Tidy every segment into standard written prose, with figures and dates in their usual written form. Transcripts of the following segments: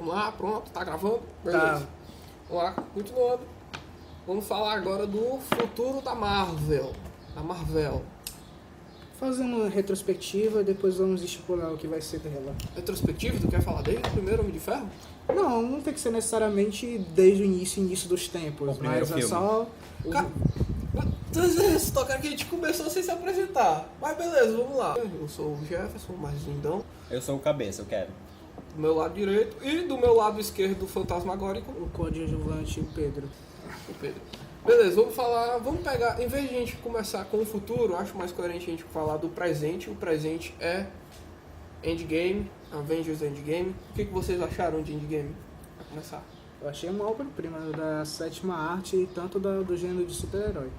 Vamos lá, pronto, tá gravando? Beleza. Tá. Vamos lá, continuando. Vamos falar agora do futuro da Marvel. Da Marvel. Fazendo uma retrospectiva e depois vamos estipular o que vai ser dela. Retrospectivo, tu quer falar desde o primeiro Homem de Ferro? Não tem que ser necessariamente desde o início dos tempos, O primeiro mas é filme. só... Cara, vocês tocaram que a gente começou sem se apresentar. Mas beleza, vamos lá. Eu sou o Jefferson, mais lindão. Eu sou o cabeça, eu quero. Do meu lado direito e do meu lado esquerdo, o fantasmagórico, O coadjuvante Pedro. o Pedro. Beleza, vamos pegar, em vez de a gente começar com o futuro, acho mais coerente a gente falar do presente. O presente é Endgame, Avengers Endgame. O que vocês acharam de Endgame? Pra começar. Eu achei uma obra-prima da sétima arte e tanto do gênero de super-herói.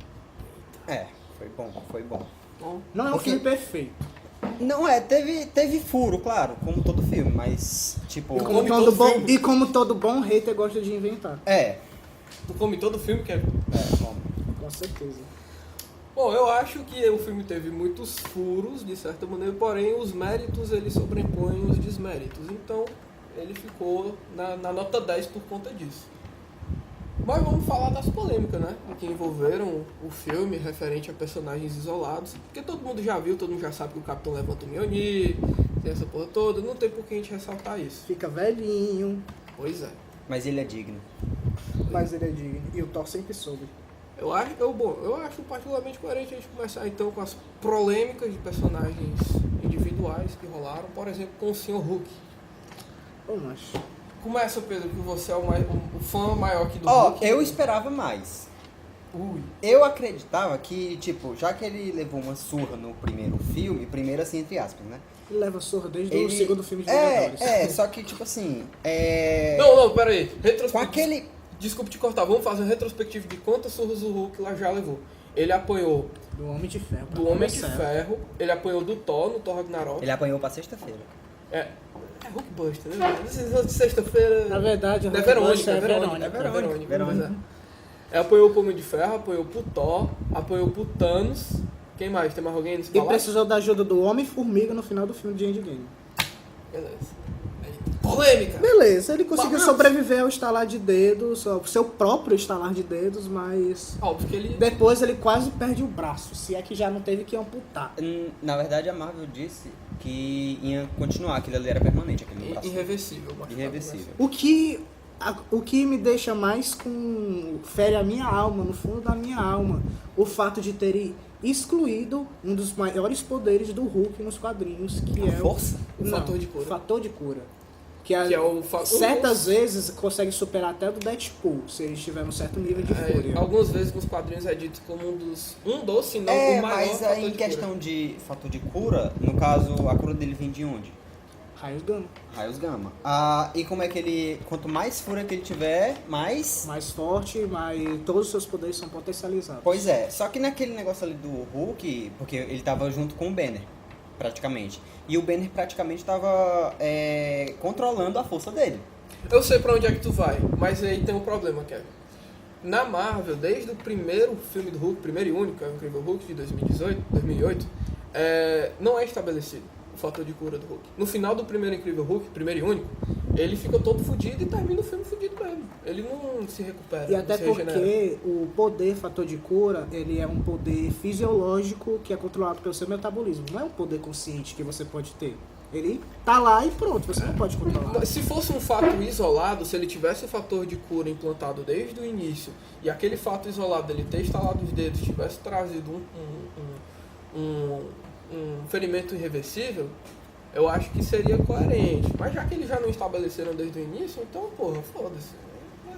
É, foi bom, foi bom. Bom, Não é um Porque- filme perfeito. Não é, teve furo, claro, como todo filme, mas tipo. E como como, todo todo bom, filme. e como todo bom hater gosta de inventar. tu come todo o filme, Kevin? Bom. Com certeza. Bom, eu acho que o filme teve muitos furos, de certa maneira, porém os méritos eles sobrepõem os desméritos. Então, ele ficou na nota 10 por conta disso. Mas vamos falar das polêmicas, né? Que envolveram o filme referente a personagens isolados. Porque todo mundo já viu, todo mundo já sabe que o Capitão levanta o Mjolnir, tem essa porra toda. Não tem por que a gente ressaltar isso. Fica velhinho, Pois é. Mas ele é digno. mas ele é digno. E o Thor sempre soube. Eu acho particularmente coerente a gente começar então com as polêmicas de personagens individuais que rolaram. Por exemplo, com o Sr. Hulk. Ô, macho. Começa, Pedro, que você é o fã maior aqui do Ó, Hulk. eu esperava mais. Ui. Eu acreditava que, tipo, já que ele levou uma surra no primeiro filme, primeiro assim, entre aspas, né? Ele leva surra desde Ele... o segundo filme de Vingadores. só que, tipo assim, Não, pera aí. com aquele... Desculpe te cortar, vamos fazer um retrospectivo de quantas surras o Hulk lá já levou. Ele apanhou Do Homem de Ferro. pra do Homem de começar. Ferro, ele apanhou do Thor no Thor Ragnarok. Ele apanhou pra sexta-feira. É Hulk Buster, né? Sexta-feira. Na verdade, o Não é Hulk Verônica, Buster é é Verônica. Verônica. Verônica. Apanhou pro Homem de Ferro, apanhou pro Thor, apanhou pro Thanos. Quem mais? Tem mais alguém nesse E balaio? precisou da ajuda do Homem-Formiga no final do filme de Endgame. Beleza. Polêmica! Beleza, ele conseguiu Mas- sobreviver ao estalar de dedos, ao seu próprio estalar de dedos, mas Óbvio que ele. depois ele quase perde o braço, se é que já não teve que amputar. Na verdade, a Marvel disse que ia continuar, aquilo ali era permanente, aquele braço. Irreversível. machucado, Irreversível. O que me deixa mais com... fere a minha alma, no fundo da minha alma, o fato de terem excluído um dos maiores poderes do Hulk nos quadrinhos, que A é força? O fator de cura. O fator de cura. Que é o fator. Certas vezes consegue superar até do Deadpool, se ele estiver num certo nível de fúria. Algumas vezes nos quadrinhos é dito como um dos, se não É, o maior mas fator aí em de questão cura. de fator de cura, no caso, a cura dele vem de onde? Raios Gama. Raios gama. E como é que ele... Quanto mais fúria que ele tiver, mais... Mais forte, mas todos os seus poderes são potencializados. Pois é, só que naquele negócio ali do Hulk, porque ele tava junto com o Banner, praticamente. E o Banner praticamente tava controlando a força dele. Eu sei pra onde é que tu vai, mas aí tem um problema, Kevin. Na Marvel, desde o primeiro filme do Hulk, primeiro e único, é o Incrível Hulk de 2008, não é estabelecido o fator de cura do Hulk. No final do primeiro Incrível Hulk, primeiro e único, ele fica todo fudido e termina o filme fudido mesmo. Ele não se recupera, E até não se regenera. porque o poder fator de cura, ele é um poder fisiológico que é controlado pelo seu metabolismo. Não é um poder consciente que você pode ter. Ele tá lá e pronto, você não pode controlar. Se fosse um fato isolado, se ele tivesse o fator de cura implantado desde o início, e aquele fato isolado dele ter instalado os dedos tivesse trazido um ferimento irreversível, eu acho que seria coerente. Mas já que eles já não estabeleceram desde o início, então, porra, foda-se.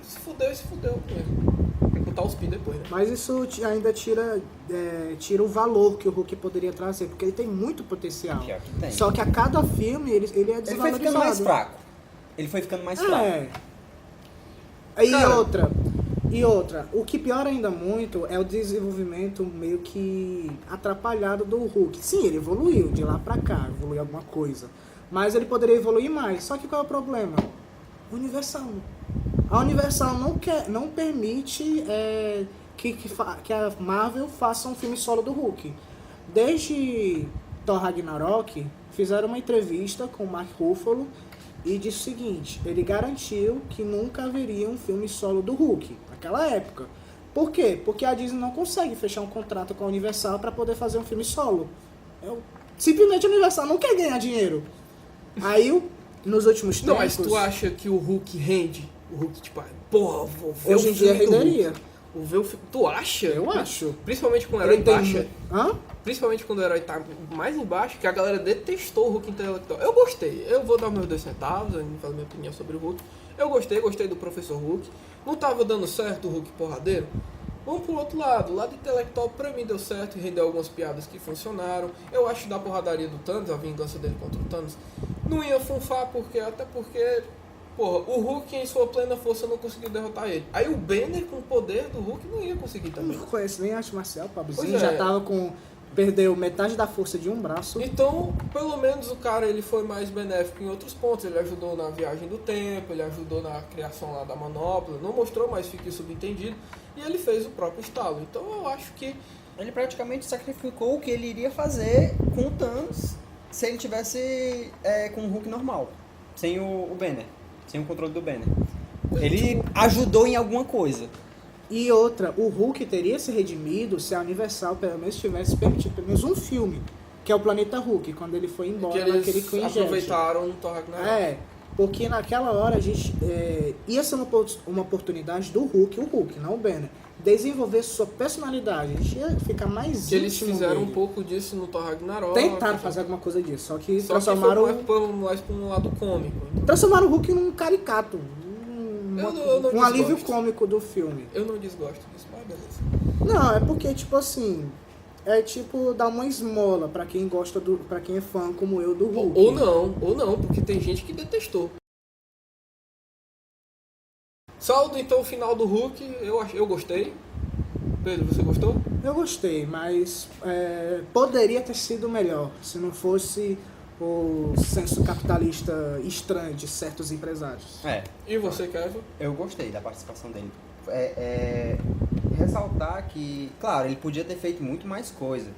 Se fudeu mesmo. Tem que botar os pi depois, né? Mas isso ainda tira o valor que o Hulk poderia trazer, porque ele tem muito potencial. Pior que tem. Só que a cada filme ele é Ele foi desvalorizado. ficando mais fraco. Ele foi ficando mais fraco. E outra, o que piora ainda muito é o desenvolvimento meio que atrapalhado do Hulk. Sim, ele evoluiu de lá pra cá, evoluiu alguma coisa. Mas ele poderia evoluir mais. Só que qual é o problema? Universal. A Universal não permite que a Marvel faça um filme solo do Hulk. Desde Thor Ragnarok, fizeram uma entrevista com o Mark Ruffalo e disse o seguinte, ele garantiu que nunca haveria um filme solo do Hulk, naquela época. Por quê? Porque a Disney não consegue fechar um contrato com a Universal para poder fazer um filme solo. Simplesmente a Universal não quer ganhar dinheiro. Aí, nos últimos tempos... Não, mas tu acha que o Hulk rende? O Hulk, tipo, porra, vou ver hoje o em dia filme do Hulk. renderia. Vou ver o filme. Tu acha? Eu acho. Principalmente com o herói baixa. Hã? Principalmente quando o herói tá mais embaixo, que a galera detestou o Hulk intelectual. Eu gostei. Eu vou dar meus 2 centavos, eu não falo minha opinião sobre o Hulk. Eu gostei do Professor Hulk. Não tava dando certo o Hulk porradeiro? Vamos pro outro lado. O lado intelectual pra mim deu certo e rendeu algumas piadas que funcionaram. Eu acho que da porradaria do Thanos, a vingança dele contra o Thanos, não ia funfar, até porque, porra, o Hulk em sua plena força não conseguiu derrotar ele. Aí o Banner com o poder do Hulk não ia conseguir também. Não conheço nem arte marcial, pobrezinho. Pois é. Já tava com... Perdeu metade da força de um braço. Então, pelo menos o cara ele foi mais benéfico em outros pontos. Ele ajudou na viagem do tempo, ele ajudou na criação lá da manopla, não mostrou, mas fica subentendido. E ele fez o próprio estalo. Então eu acho que... Ele praticamente sacrificou o que ele iria fazer com o Thanos se ele tivesse com o Hulk normal, sem o Banner, sem o controle do Banner. Ele ajudou em alguma coisa. E outra, o Hulk teria se redimido se a Universal pelo menos tivesse permitido pelo menos um filme, que é o Planeta Hulk, quando ele foi que embora eles naquele Queen Jet. aproveitaram no Thor Ragnarok. Porque naquela hora a gente ia ser uma oportunidade do Hulk, o Hulk, não o Banner, desenvolver sua personalidade. A gente ia ficar mais Que eles íntimo fizeram dele. um pouco disso no Thor Ragnarok. Tentaram fazer alguma coisa disso, só que Só transformaram, que foi mais pra um lado cômico. Então. transformaram o Hulk num caricato, Eu não um desgosto. alívio cômico do filme. Eu não desgosto disso, mas beleza. Não, é porque, tipo assim, é tipo dar uma esmola pra quem gosta pra quem é fã como eu do Hulk. Ou não, porque tem gente que detestou. Saldo então o final do Hulk, eu gostei. Pedro, você gostou? Eu gostei, mas poderia ter sido melhor se não fosse o senso capitalista estranho de certos empresários. E você, Kevin? Eu gostei da participação dele. Ressaltar que, claro, ele podia ter feito muito mais coisa.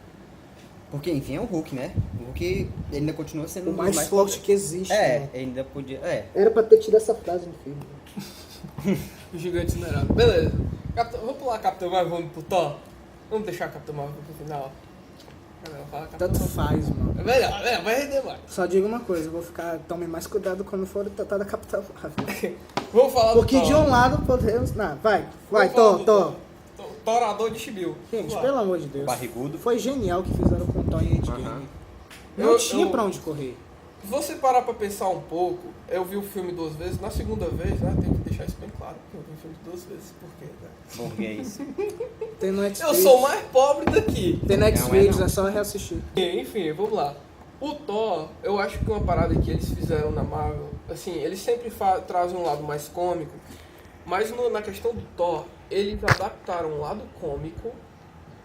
Porque, enfim, é o Hulk, né? O Hulk ele ainda continua sendo O mais forte que existe. Né? Ele ainda podia... Era pra ter tido essa frase no filme. O gigante esmerado. Beleza. Vamos pular a Capitão Marvel, vamos pro Thor? Vamos deixar a Capitão Marvel pro final? Tanto faz, mano. É melhor, vai render mais. Só digo uma coisa, eu vou tome mais cuidado quando for tratar da Capitã Marvel. Vamos falar Porque do Thor. de um lado podemos... Não, vai, Vamos falar Thor, do Thor. Torador de Chibiu. Gente, Vamos lá. pelo amor de Deus. Barrigudo. Foi genial o que fizeram com o Thor em Endgame. Aham. Não tinha pra onde correr. Se você parar pra pensar um pouco, eu vi o filme 2 vezes, na segunda vez, né, tenho que deixar isso bem claro, porque eu vi o filme 2 vezes, por quê, né? Burguês. Tem no Eu Netflix. sou o mais pobre daqui. Tem no Não, Netflix, não. é só reassistir. Enfim, vamos lá. O Thor, eu acho que uma parada que eles fizeram na Marvel, assim, eles sempre trazem um lado mais cômico, mas na questão do Thor, eles adaptaram um lado cômico,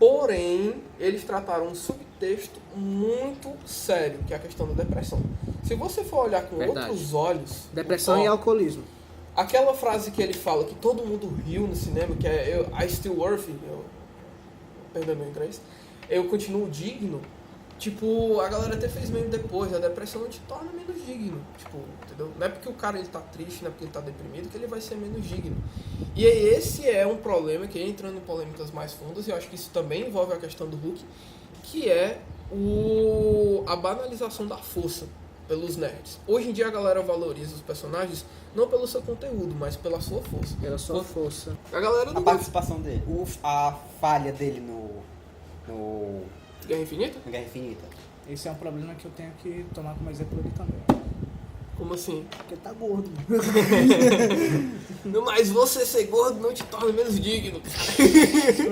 porém, eles trataram um subtexto muito sério, que é a questão da depressão. Se você for olhar com Verdade. outros olhos... Depressão o Thor, e alcoolismo. aquela frase que ele fala, que todo mundo riu no cinema, que é I still worthy, perdão meu inglês, eu continuo digno. Tipo, a galera até fez meme depois, a depressão não te torna menos digno. Tipo, entendeu? Não é porque o cara ele tá triste, não é porque ele tá deprimido que ele vai ser menos digno. E aí esse é um problema que entrando em polêmicas mais fundas, e eu acho que isso também envolve a questão do Hulk, que é a banalização da força pelos nerds. Hoje em dia a galera valoriza os personagens não pelo seu conteúdo, mas pela sua força. Pela sua força. A galera A do participação dele. A falha dele no Guerra Infinita? Guerra Infinita. Esse é um problema que eu tenho que tomar como exemplo ali também. Como assim? Porque tá gordo. Não, mas você ser gordo não te torna menos digno.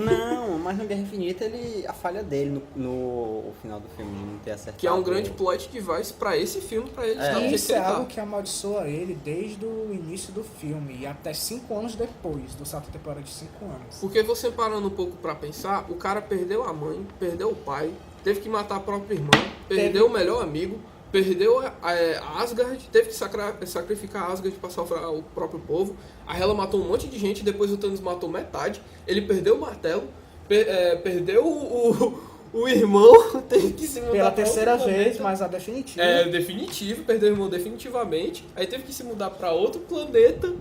Não, mas no Guerra Infinita a falha dele no final do filme de não ter acertado. Que é um grande plot device pra esse filme, pra ele estar do jeito Isso que é ele tá. algo que amaldiçoa ele desde o início do filme e até 5 anos depois do salto temporal de 5 anos. Porque você parando um pouco pra pensar, o cara perdeu a mãe, perdeu o pai, teve que matar a própria irmã, perdeu o melhor amigo, perdeu a Asgard, teve que sacrificar a Asgard pra salvar o próprio povo. A Hela matou um monte de gente, depois o Thanos matou metade. Ele perdeu o martelo, perdeu o irmão teve que se mudar Pela pra outro terceira vez, planeta. mas a definitiva. É, definitivo, perdeu o irmão definitivamente. Aí teve que se mudar pra outro planeta.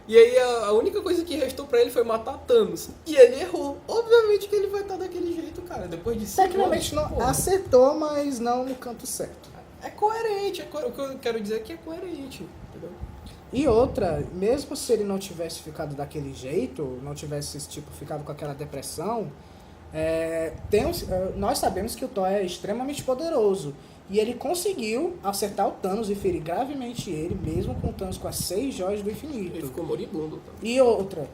E aí a única coisa que restou pra ele foi matar Thanos. E ele errou. Obviamente que ele vai estar daquele jeito, cara. Depois de 5 Tecnicamente anos, não porra. acertou, mas não no canto certo. É coerente. O que eu quero dizer é que é coerente. Entendeu? E outra, mesmo se ele não tivesse ficado daquele jeito, não tivesse tipo, ficado com aquela depressão, nós sabemos que o Thor é extremamente poderoso. E ele conseguiu acertar o Thanos e ferir gravemente ele, mesmo com o Thanos com as 6 joias do Ele infinito. ficou moribundo. Tá? E outra,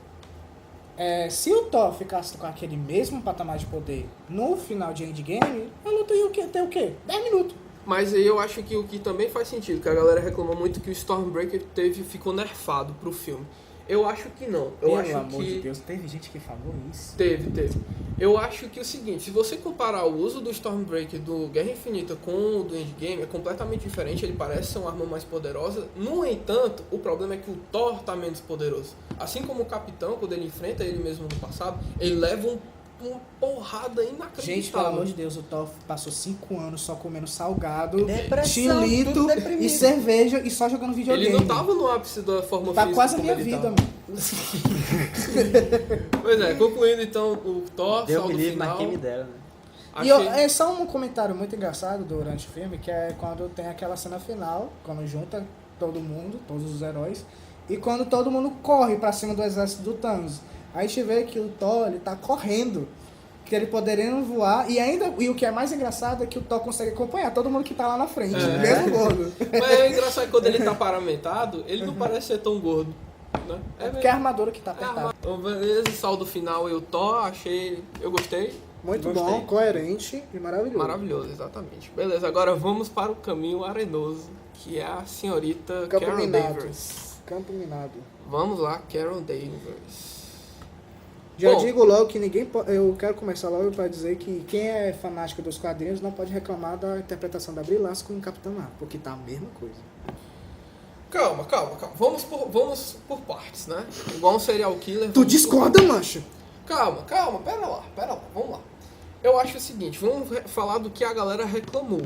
se o Thor ficasse com aquele mesmo patamar de poder no final de Endgame, a luta ia ter o quê? 10 minutos. Mas aí eu acho que o que também faz sentido, que a galera reclamou muito que o Stormbreaker ficou nerfado pro filme. Eu acho que não. Eu acho que Deus, teve gente que falou isso. Teve. Eu acho que é o seguinte, se você comparar o uso do Stormbreaker do Guerra Infinita com o do Endgame, é completamente diferente, ele parece ser uma arma mais poderosa. No entanto, o problema é que o Thor tá menos poderoso. Assim como o Capitão, quando ele enfrenta ele mesmo no passado, ele leva uma porrada inacreditável. Gente, pelo amor de Deus, o Thor passou 5 anos só comendo salgado, Depressão, chilito tudo deprimido. e cerveja e só jogando videogame. Ele não tava no ápice da forma Tá física quase a como minha ele vida, tava. mano. Pois é, concluindo então o Thor, Deu saldo me livre, final. mas quem me dera, né? E Achei... é só um comentário muito engraçado durante o filme, que é quando tem aquela cena final, quando junta todo mundo, todos os heróis, e quando todo mundo corre pra cima do exército do Thanos. Aí a gente vê que o Thor, ele tá correndo, que ele poderia voar, e o que é mais engraçado é que o Thor consegue acompanhar todo mundo que tá lá na frente, mesmo gordo. Mas é engraçado que quando ele tá paramentado, ele não parece ser tão gordo. Né? É porque é a armadura que tá apertada. Então, beleza, saldo final eu eu gostei. Muito Gostei. bom, coerente e maravilhoso. Maravilhoso, exatamente. Beleza, agora vamos para o caminho arenoso, que é a senhorita Campo Carol minado. Danvers. Campo minado. Vamos lá, Carol Danvers. Já Bom, digo logo que eu quero começar logo para dizer que quem é fanático dos quadrinhos não pode reclamar da interpretação da Brie Larson como Capitã Marvel, porque tá a mesma coisa. Calma. Vamos por partes, né? Igual um serial killer. Tu vamos discorda, mancha? Calma, pera lá, vamos lá. Eu acho o seguinte, vamos falar do que a galera reclamou.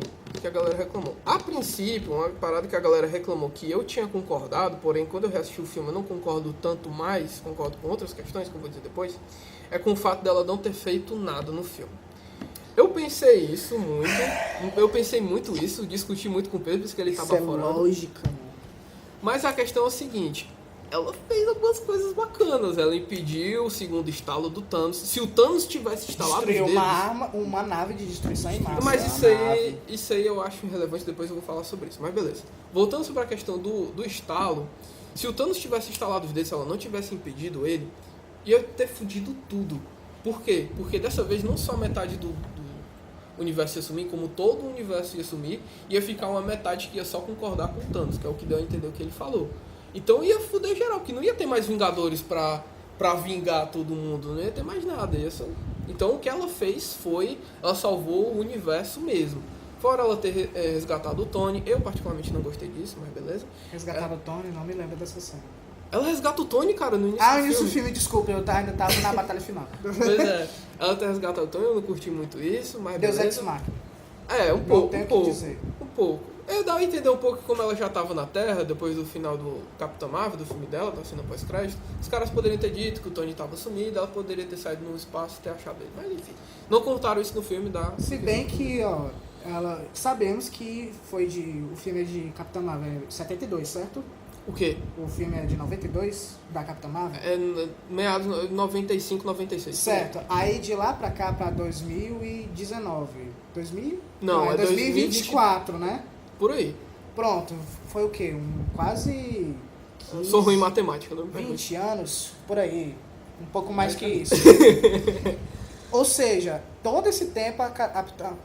A princípio, uma parada que a galera reclamou que eu tinha concordado, porém quando eu reassisti o filme eu não concordo tanto mais, concordo com outras questões que eu vou dizer depois, é com o fato dela não ter feito nada no filme. Eu pensei muito isso, discuti muito com o Pedro, porque ele estava Isso é fora. lógica, mano. Mas a questão é o seguinte, ela fez algumas coisas bacanas. Ela impediu o segundo estalo do Thanos. Se o Thanos tivesse instalado os Destruiu dedos... uma nave de destruição em massa. Mas Uma nave. isso aí eu acho irrelevante, depois eu vou falar sobre isso. Mas beleza. Voltando sobre a questão do estalo, se o Thanos tivesse instalado os dedos, se ela não tivesse impedido ele, ia ter fudido tudo. Por quê? Porque dessa vez não só metade do universo ia sumir, como todo o universo ia sumir, ia ficar uma metade que ia só concordar com o Thanos, que é o que deu a entender o que ele falou. Então ia fuder geral, que não ia ter mais Vingadores pra vingar todo mundo, não ia ter mais nada. Então o que ela fez foi, ela salvou o universo mesmo. Fora ela ter resgatado o Tony, eu particularmente não gostei disso, mas beleza. Resgataram o Tony, não me lembro dessa cena. Ela resgata o Tony, cara, no início Ah, do no início do filme. filme, desculpa, eu ainda tava na batalha final. Pois é, ela ter resgatado o Tony, eu não curti muito isso, mas Deus beleza. Ex Machina. É, um Não pouco, tenho um o que pouco. dizer. Um pouco. Dá a entender um pouco que como ela já estava na Terra, depois do final do Capitão Marvel, do filme dela, da cena pós-crédito, os caras poderiam ter dito que o Tony estava sumido, ela poderia ter saído no espaço e ter achado ele. Mas enfim, não contaram isso no filme da... Se bem que, ó, sabemos que o filme é de Capitã Marvel 72, certo? O quê? O filme é de 92, da Capitã Marvel? Meados 95, 96. Certo. Aí de lá pra cá, pra 2019. 2000? Não, é 2024, né? Por aí. Pronto. Foi o quê? Quase... Eu sou ruim em matemática, não me pergunte. 20 anos, por aí. Um pouco mais que isso. Ou seja, todo esse tempo,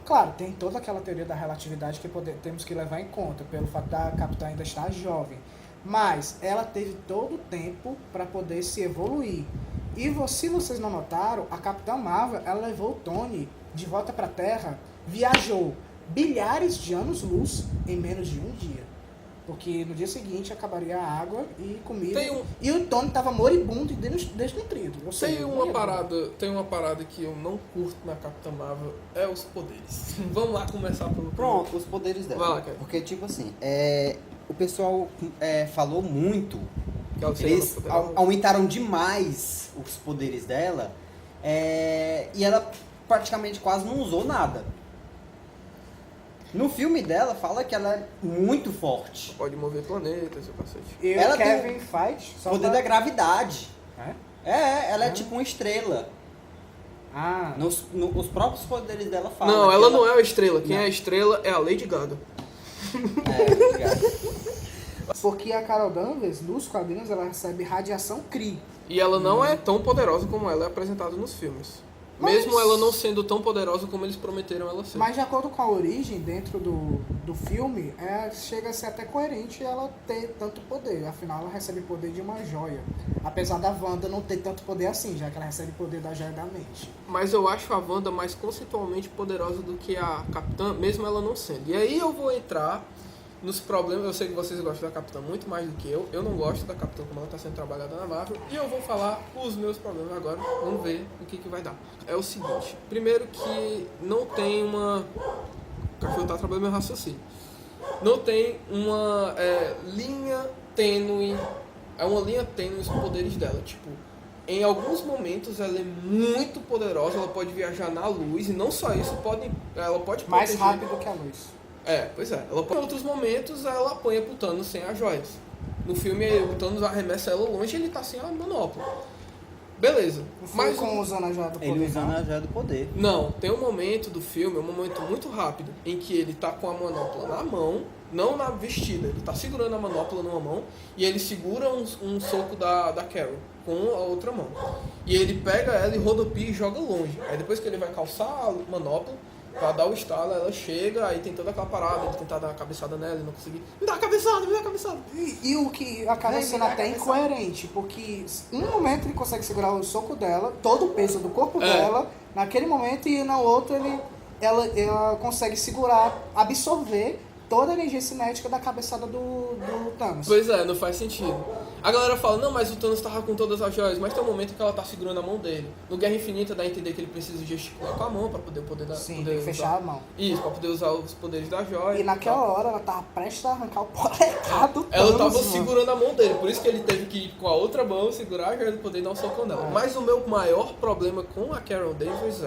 claro, tem toda aquela teoria da relatividade que temos que levar em conta, pelo fato da Capitã ainda estar jovem. Mas ela teve todo o tempo para poder se evoluir. E se vocês não notaram, a Capitã Marvel, ela levou o Tony de volta para a Terra, viajou bilhares de anos-luz em menos de um dia. Porque no dia seguinte acabaria a água e comida. Tem um- E o Tony tava moribundo e desnutrido. Ou seja, Tem uma parada que eu não curto na Capitã Marvel, é os poderes. Vamos lá começar pelo... Pronto, os poderes dela. Vai lá, Kevin. Porque, tipo assim, o pessoal falou muito. Que ela seria Eles poderosa. aumentaram demais os poderes dela. E ela praticamente quase não usou nada. No filme dela, fala que ela é muito forte. Pode mover planetas, o cacete. Eu Ela Kevin fight. O poder da gravidade. É? Ela é tipo uma estrela. Ah, Os próprios poderes dela falam. Não, que ela não é a estrela. Quem Não. é a estrela é a Lady Gaga. Obrigado. porque a Carol Danvers, nos quadrinhos, ela recebe radiação Kree. E ela não é tão poderosa como ela é apresentada nos filmes. Mas- Mesmo ela não sendo tão poderosa como eles prometeram ela ser. Mas de acordo com a origem dentro do filme, chega a ser até coerente ela ter tanto poder. Afinal, ela recebe poder de uma joia. Apesar da Wanda não ter tanto poder assim, já que ela recebe poder da joia da mente. Mas eu acho a Wanda mais conceitualmente poderosa do que a Capitã, mesmo ela não sendo. E aí eu vou entrar nos problemas. Eu sei que vocês gostam da Capitã muito mais do que eu. Eu não gosto da Capitã como ela está sendo trabalhada na Marvel. E eu vou falar os meus problemas agora. Vamos ver o que vai dar. É o seguinte. Primeiro que não tem uma... O cachorro tá trabalhando meu raciocínio. Não tem uma linha tênue. É uma linha tênue os poderes dela. Tipo, em alguns momentos ela é muito poderosa. Ela pode viajar na luz. E não só isso, ela pode Mais proteger- rápido que a luz. Pois é. Em outros momentos ela apanha pro Thanos sem as joias. No filme o Thanos arremessa ela longe e ele tá sem a manopla. Beleza. Não foi Mas com usando a joia do poder. Ele usando não? a joia do poder. não, tem um momento do filme, um momento muito rápido, em que ele tá com a manopla na mão, não na vestida, ele tá segurando a manopla numa mão e ele segura um soco da Carol com a outra mão. E ele pega ela e rodopia e joga longe. Aí depois que ele vai calçar a manopla, pra dar o estalo, ela chega, aí tem toda aquela parada, ele tentar dar uma cabeçada nela e não conseguir. Me dá a cabeçada, me dá a cabeçada. E o que acaba Vem, sendo me dá até a cabeçada. incoerente, porque em um momento ele consegue segurar o soco dela, todo o peso do corpo dela, naquele momento, e no outro ela consegue segurar, absorver toda a energia cinética da cabeçada do Thanos. Pois é, não faz sentido. A galera fala, não, mas o Thanos tava com todas as joias, mas tem um momento que ela tá segurando a mão dele. No Guerra Infinita dá a entender que ele precisa gesticular com a mão pra poder Sim, poder tem que fechar a mão. Isso, pra poder usar os poderes da joia. E naquela tal. hora ela tava prestes a arrancar o polegar do Thanos. Ela tava mano. segurando a mão dele, por isso que ele teve que ir com a outra mão, segurar a joia do poder e dar um socão nela. É. Mas o meu maior problema com a Carol Danvers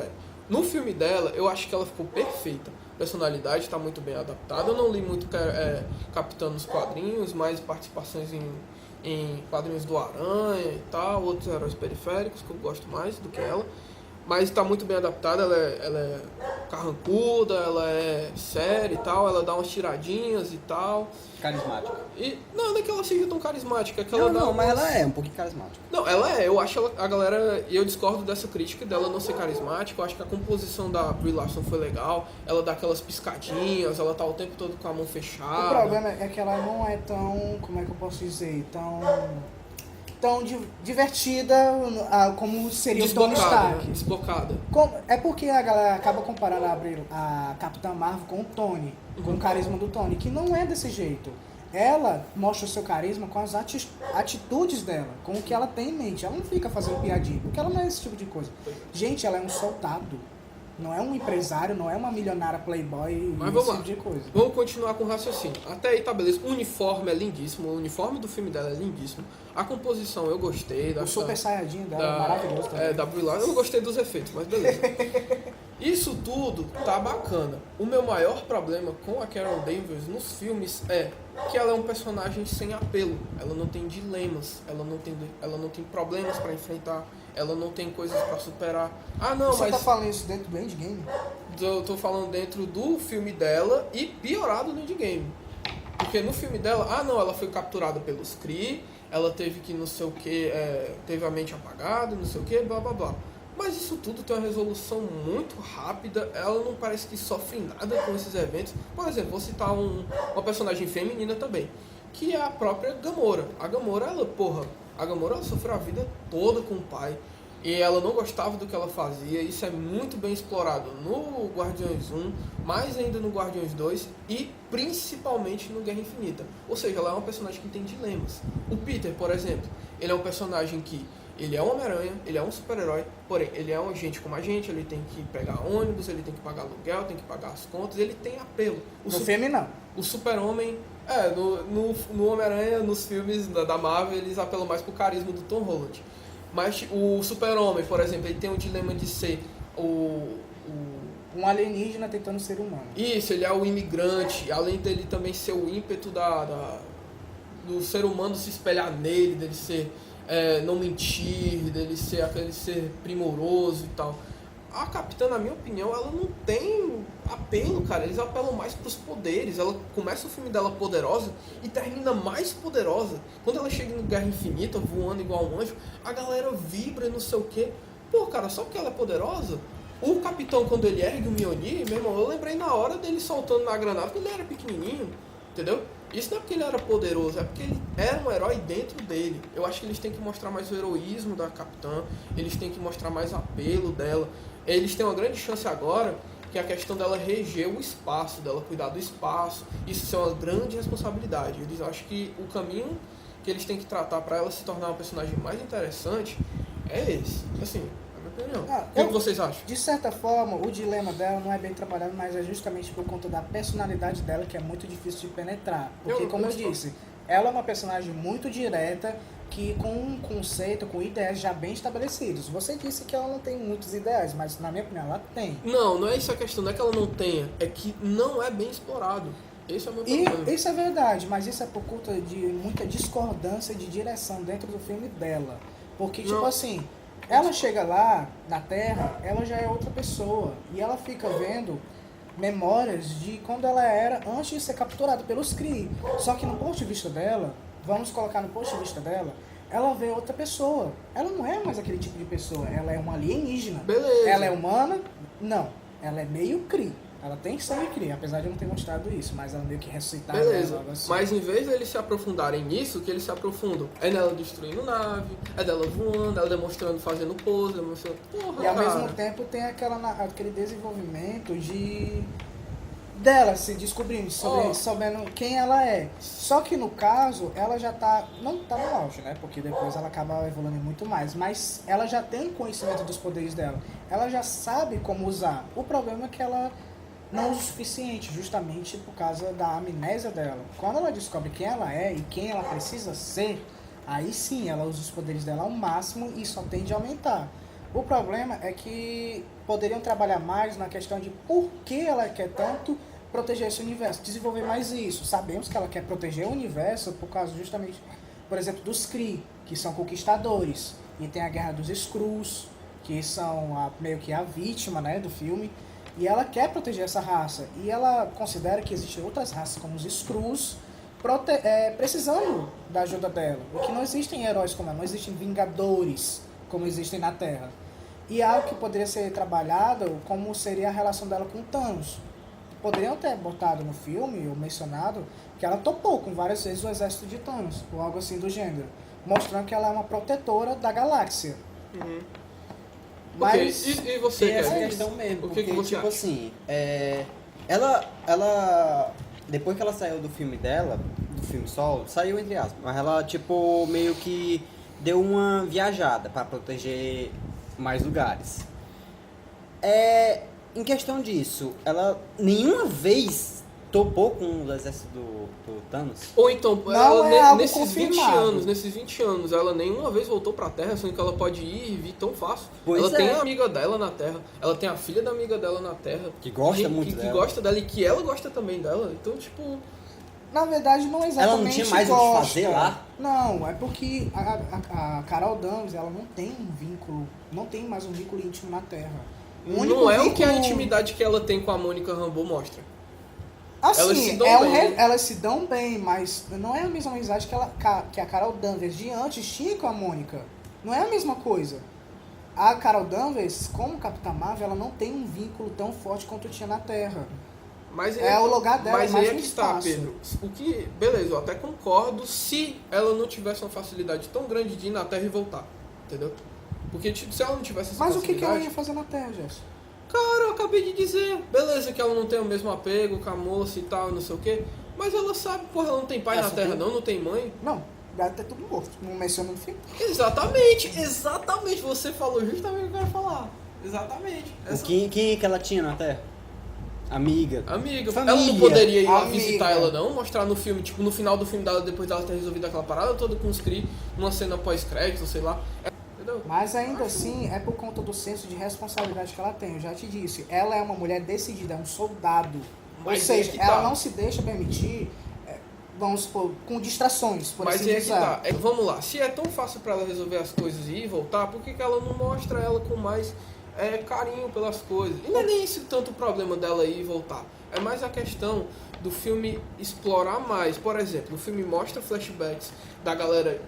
no filme dela, eu acho que ela ficou perfeita. A personalidade está muito bem adaptada. Eu não li muito Capitã nos quadrinhos, mais participações em quadrinhos do Aranha e tal, outros heróis periféricos que eu gosto mais do que ela. Mas está muito bem adaptada, ela é carrancuda, ela é séria e tal, ela dá umas tiradinhas e tal. Carismática. E não é que ela seja tão carismática, é que ela dá mas umas- ela é um pouquinho carismática. Não, eu acho a galera, e eu discordo dessa crítica dela não ser carismática, eu acho que a composição da Brie Larson foi legal, ela dá aquelas piscadinhas, ela tá o tempo todo com a mão fechada. O problema é que ela não é tão, como é que eu posso dizer, tão divertida como seria o Tony Stark. Desbocada. É porque a galera acaba comparando a Capitã Marvel com o Tony, com o carisma do Tony, que não é desse jeito. Ela mostra o seu carisma com as atitudes dela, com o que ela tem em mente. Ela não fica fazendo piadinha, porque ela não é esse tipo de coisa. Gente, ela é um soldado. Não é um empresário, não é uma milionária playboy, Mas esse vamos lá. tipo de coisa. Vamos continuar com o raciocínio. Até aí tá beleza. O uniforme é lindíssimo, o uniforme do filme dela é lindíssimo. A composição eu gostei. O Super Saiyajin dela é maravilhoso também. Da Brie Larson. Eu não gostei dos efeitos, mas beleza. Isso tudo tá bacana. O meu maior problema com a Carol Danvers nos filmes é que ela é um personagem sem apelo. Ela não tem dilemas, ela não tem problemas pra enfrentar, ela não tem coisas pra superar. Ah, não, Você mas tá falando isso dentro do Endgame? eu tô falando dentro do filme dela e piorado no endgame. Porque no filme dela, ela foi capturada pelos Kree, ela teve que não sei o que, teve a mente apagada, não sei o que, blá blá blá. Mas isso tudo tem uma resolução muito rápida, ela não parece que sofre nada com esses eventos. Por exemplo, vou citar uma personagem feminina também, que é a própria Gamora. A Gamora, ela sofreu a vida toda com o pai. e ela não gostava do que ela fazia. Isso é muito bem explorado no Guardiões 1, mais ainda no Guardiões 2 e principalmente no Guerra Infinita. Ou seja, ela é uma personagem que tem dilemas. O Peter, por exemplo, ele é um personagem que ele é um Homem-Aranha, ele é um super-herói, porém ele é um gente como a gente, ele tem que pegar ônibus, ele tem que pagar aluguel, tem que pagar as contas, ele tem apelo. No filme, não. O Super-Homem, no Homem-Aranha, nos filmes da Marvel, eles apelam mais pro carisma do Tom Holland. Mas o Super-Homem, por exemplo, ele tem o dilema de ser um alienígena tentando ser humano. Isso, ele é o imigrante, além dele também ser o ímpeto do ser humano se espelhar nele, dele ser não mentir, dele ser aquele ser primoroso e tal. A Capitã, na minha opinião, ela não tem apelo, cara. Eles apelam mais pros poderes. Ela começa o filme dela poderosa e termina mais poderosa. Quando ela chega no Guerra Infinita, voando igual um anjo, a galera vibra e não sei o quê. Pô, cara, só porque ela é poderosa? O Capitão, quando ele ergue o Mjolnir, meu irmão, eu lembrei na hora dele soltando na granada, porque ele era pequenininho, entendeu? Isso não é porque ele era poderoso, é porque ele era um herói dentro dele. Eu acho que eles têm que mostrar mais o heroísmo da Capitã, eles têm que mostrar mais apelo dela. Eles têm uma grande chance agora, que é a questão dela reger o espaço, dela cuidar do espaço. Isso é uma grande responsabilidade. Eles acham que o caminho que eles têm que tratar para ela se tornar uma personagem mais interessante é esse. Assim, é a minha opinião. O que vocês acham? De certa forma, o dilema dela não é bem trabalhado, mas é justamente por conta da personalidade dela, que é muito difícil de penetrar. Porque, como eu disse, ela é uma personagem muito direta, que com um conceito, com ideias já bem estabelecidos. Você disse que ela não tem muitos ideais, mas na minha opinião ela tem. Não é isso a questão, não é que ela não tenha, é que não é bem explorado. Esse é o meu problema. E isso é verdade, mas isso é por conta de muita discordância de direção dentro do filme dela. Porque, tipo assim, ela chega lá na Terra, ela já é outra pessoa. E ela fica vendo memórias de quando ela era antes de ser capturada pelos Kree. Só que no ponto de vista dela, vamos colocar no ponto de vista dela, ela vê outra pessoa. Ela não é mais aquele tipo de pessoa, ela é uma alienígena. Beleza. Ela é humana? Não. Ela é meio Kree. Ela tem sangue Kree, apesar de eu não ter mostrado isso, mas ela meio que ressuscitada. Beleza, algo assim. mas em vez deles se aprofundarem nisso, que eles se aprofundam é nela destruindo nave, é dela voando, ela demonstrando, fazendo pose, demonstrando... Porra, e ao cara. mesmo tempo tem aquele desenvolvimento dela se descobrindo, sabendo quem ela é. Só que no caso, ela já não tá no auge, né? Porque depois ela acaba evoluindo muito mais. Mas ela já tem conhecimento dos poderes dela. Ela já sabe como usar. O problema é que ela não usa o suficiente, justamente por causa da amnésia dela. Quando ela descobre quem ela é e quem ela precisa ser, aí sim ela usa os poderes dela ao máximo e só tende a aumentar. O problema é que poderiam trabalhar mais na questão de por que ela quer tanto proteger esse universo, desenvolver mais isso. Sabemos que ela quer proteger o universo por causa justamente, por exemplo, dos Kree, que são conquistadores, e tem a guerra dos Skrulls, que são meio que a vítima, né, do filme, e ela quer proteger essa raça, e ela considera que existem outras raças como os Skrulls precisando da ajuda dela, porque não existem heróis como ela, não existem vingadores como existem na Terra. E algo que poderia ser trabalhado como seria a relação dela com Thanos. Poderiam ter botado no filme, ou mencionado, que ela topou com várias vezes o exército de Thanos, ou algo assim do gênero, mostrando que ela é uma protetora da galáxia. Uhum. Mas Okay. E você, tem essa Kevin? questão mesmo, O que porque, você tipo acha? assim, ela, depois que ela saiu do filme dela, do filme solo, saiu entre aspas, mas ela, tipo, meio que deu uma viajada pra proteger mais lugares. Em questão disso, ela nenhuma vez topou com o exército do Thanos? Ou então, Não é ela, algo nesses 20 confirmado. nesses 20 anos, ela nenhuma vez voltou pra Terra, sendo que ela pode ir e vir tão fácil. Pois ela é. tem a amiga dela na Terra, ela tem a filha da amiga dela na Terra. Que gosta que, muito que dela. gosta dela e que ela gosta também dela. Então, tipo... na verdade não exatamente Ela não tinha mais o que gosta. fazer lá? Não, é porque a Carol Danvers, ela não tem um vínculo, não tem mais um vínculo íntimo na Terra. Não é o que a intimidade que ela tem com a Mônica Rambeau mostra. Assim, Elas se dão bem. elas se dão bem, mas não é a mesma amizade que a Carol Danvers de antes tinha com a Mônica. Não é a mesma coisa. A Carol Danvers, como Capitã Marvel, ela não tem um vínculo tão forte quanto tinha na Terra. Mas O lugar dela mas é mais aí é no que está, espaço. Pedro. O que, beleza, eu até concordo se ela não tivesse uma facilidade tão grande de ir na Terra e voltar. Entendeu? Porque se ela não tivesse essa Mas o que ela facilidade... ia fazer na Terra, Gerson? Cara, eu acabei de dizer. Beleza que ela não tem o mesmo apego com a moça e tal, não sei o quê. Mas ela sabe, porra, ela não tem pai na Terra não tem mãe. Não, deve ter tudo morto. Não menciona no fim. Exatamente. Você falou justamente o que eu ia falar. Exatamente. Quem que ela tinha na Terra? Amiga. Ela não poderia ir lá Amiga. visitar ela não, mostrar no filme, tipo, no final do filme dela, depois dela ter resolvido aquela parada toda com os Kree, uma cena pós-crédito, sei lá. Entendeu? Mas ainda assim, é por conta do senso de responsabilidade que ela tem. Eu já te disse, ela é uma mulher decidida, é um soldado. Mas Ou seja, aí que ela tá. não se deixa permitir, vamos supor, com distrações, por Mas assim é que dizer. tá. Vamos lá, se é tão fácil pra ela resolver as coisas e ir e voltar, por que ela não mostra ela com mais carinho pelas coisas? E não é nem esse tanto o problema dela ir e voltar. É mais a questão do filme explorar mais. Por exemplo, o filme mostra flashbacks da galera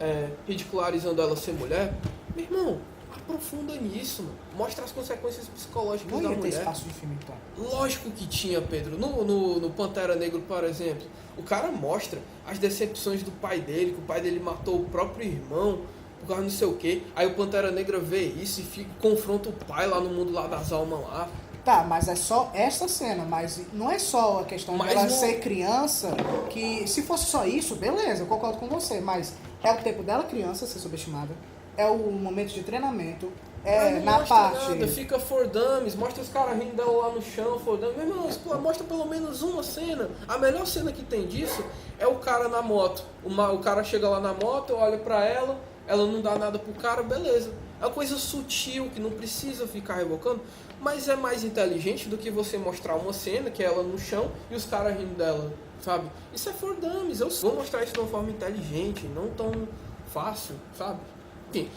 ridicularizando ela ser mulher. Meu irmão, aprofunda nisso, mano. Mostra as consequências psicológicas Não da ia ter mulher. espaço de filme, então. Lógico que tinha, Pedro. No Pantera Negro, por exemplo, o cara mostra as decepções do pai dele, que o pai dele matou o próprio irmão, por causa não sei o quê. Aí o Pantera Negra vê isso e confronta o pai lá no mundo lá das almas lá. Tá, mas é só essa cena, mas não é só a questão de Mas ela não- ser criança, que se fosse só isso, beleza, eu concordo com você, mas é o tempo dela criança ser subestimada, é o momento de treinamento, Mas não na mostra parte... nada, fica for dummies, mostra os caras rindo dela lá no chão, for dummies. Meu irmão, mostra pelo menos uma cena. A melhor cena que tem disso é o cara na moto. O cara chega lá na moto, olha pra ela não dá nada pro cara, beleza. É uma coisa sutil, que não precisa ficar revocando, mas é mais inteligente do que você mostrar uma cena, que é ela no chão, e os caras rindo dela, sabe? Isso é for dummies, eu vou mostrar isso de uma forma inteligente, não tão fácil, sabe? Enfim,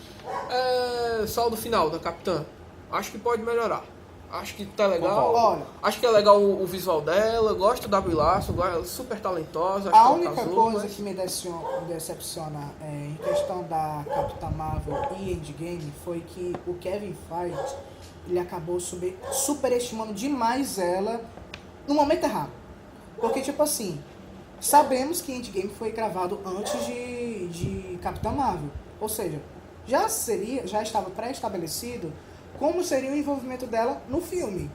saldo final da Capitã. Acho que pode melhorar. Acho que tá legal. Olha, Acho que é legal o visual dela. Gosto da Brie Larson, ela é super talentosa. Acho a que ela única casou, coisa mas- que me decepciona em questão da Capitã Marvel e Endgame foi que o Kevin Feige, ele acabou superestimando demais ela no momento errado. Porque, tipo assim, sabemos que Endgame foi gravado antes de Capitã Marvel. Ou seja, já estava pré-estabelecido como seria o envolvimento dela no filme.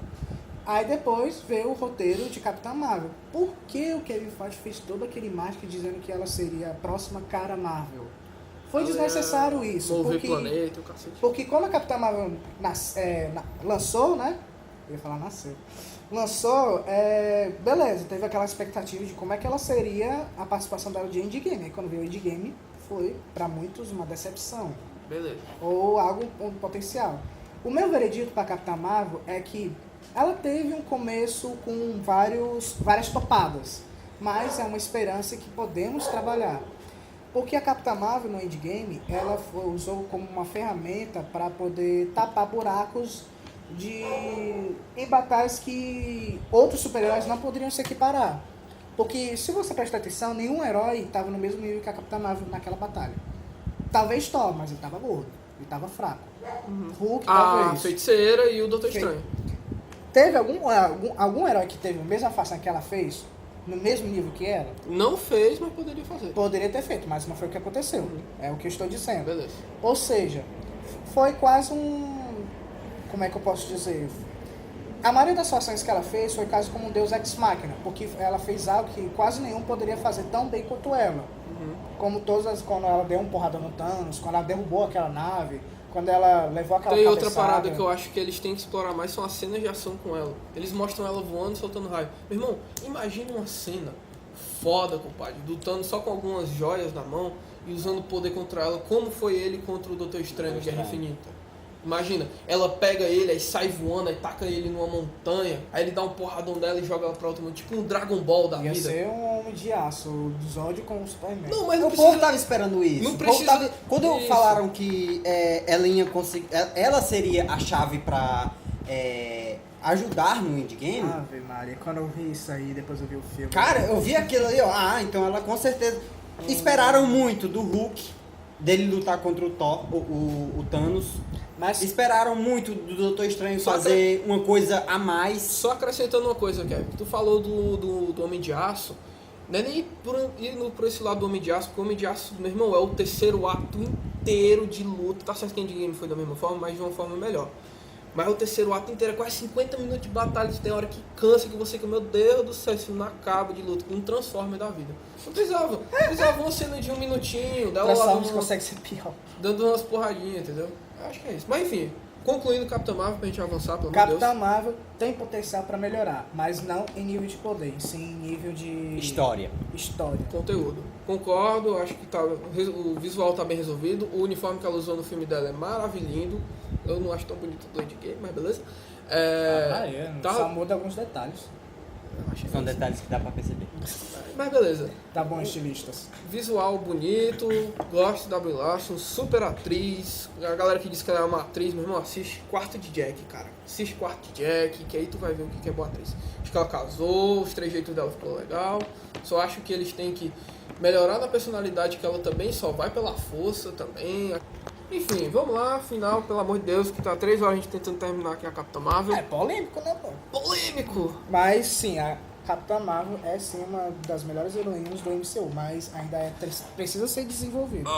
Aí depois veio o roteiro de Capitã Marvel. Por que o Kevin Feige fez todo aquele marketing dizendo que ela seria a próxima cara Marvel? Foi desnecessário isso. Mover Porque, planeta, o cacete. porque quando a Capitã Marvel lançou, né? Eu ia falar nasceu. Lançou, beleza, teve aquela expectativa de como é que ela seria a participação dela de Endgame. Aí quando veio o Endgame, foi para muitos uma decepção. Beleza. Ou algo um potencial. O meu veredito para Capitã Marvel é que ela teve um começo com várias topadas, mas é uma esperança que podemos trabalhar. Porque a Capitã Marvel no Endgame, ela usou como uma ferramenta para poder tapar buracos em batalhas que outros super-heróis não poderiam se equiparar. Porque se você prestar atenção, nenhum herói estava no mesmo nível que a Capitã Marvel naquela batalha. Talvez Thor, mas ele estava gordo, ele estava fraco. Hulk, A talvez. Feiticeira e o Doutor Estranho. Teve algum herói que teve a mesma façanha que ela fez, no mesmo nível que ela? Não fez, mas poderia fazer. Poderia ter feito, mas não foi o que aconteceu. É o que eu estou dizendo. Beleza. Ou seja, foi quase como é que eu posso dizer? A maioria das fações que ela fez foi quase como um Deus Ex Machina, porque ela fez algo que quase nenhum poderia fazer tão bem quanto ela. Como quando ela deu um porrada no Thanos, quando ela derrubou aquela nave, quando ela levou aquela Tem outra cabeçada. parada que eu acho que eles têm que explorar mais, são as cenas de ação com ela. Eles mostram ela voando e soltando raio. Meu irmão, imagina uma cena foda, compadre, do Thanos só com algumas joias na mão e usando o poder contra ela, como foi ele contra o Doutor Estranho, Guerra Infinita. Imagina, ela pega ele, aí sai voando, aí taca ele numa montanha, aí ele dá um porradão dela e joga ela pra outro mundo, tipo um Dragon Ball da Ia vida. ser um homem de aço, o Zod com o Superman. Não, mas não O precisa... povo tava esperando isso. Não O povo precisa Quando disso. falaram que ela ia conseguir. Ela seria a chave pra ajudar no endgame. Ave Maria, quando eu vi isso aí, depois eu vi o filme. Cara, eu vi aquilo ali, ó. Ah, então ela com certeza. Esperaram muito do Hulk, dele lutar contra o Thor, o Thanos. Mas Esperaram muito do Doutor Estranho Só fazer uma coisa a mais. Só acrescentando uma coisa, Kevin. Tu falou do Homem de Aço, Não é nem indo por esse lado do Homem de Aço, porque o Homem de Aço, meu irmão, é o terceiro ato inteiro de luta. Tá certo que Endgame foi da mesma forma, mas de uma forma melhor. Mas o terceiro ato inteiro é quase 50 minutos de batalha. Tem hora que cansa, que você, meu Deus do céu, isso não acaba de luta, que um Transformer da vida. Não precisava uma cena de um minutinho, dá Transformers consegue ser pior. dando umas porradinhas, entendeu? Eu acho que é isso. Mas enfim, concluindo Capitã Marvel pra gente avançar, pelo amor de Deus. Capitã Marvel tem potencial pra melhorar, mas não em nível de poder, sim em nível de História. Conteúdo. Concordo, acho que o visual tá bem resolvido. O uniforme que ela usou no filme dela é maravilhoso. Eu não acho tão bonito do Endgame, mas beleza. Só muda alguns detalhes. São detalhes que dá pra perceber. Mas beleza. Tá bom, estilistas. Visual bonito, gosto da Brie Larson, super atriz. A galera que diz que ela é uma atriz, meu irmão, assiste Quarto de Jack, cara. Assiste Quarto de Jack, que aí tu vai ver o que é boa atriz. Acho que ela casou, os trejeitos dela ficou legal. Só acho que eles têm que melhorar na personalidade, que ela também só vai pela força também. Enfim, vamos lá, final, pelo amor de Deus, que tá 3 horas a gente tentando terminar aqui a Capitã Marvel. É polêmico, né, pô? Polêmico! Mas sim, a Capitã Marvel é sim uma das melhores heroínas do MCU, mas ainda precisa ser desenvolvido.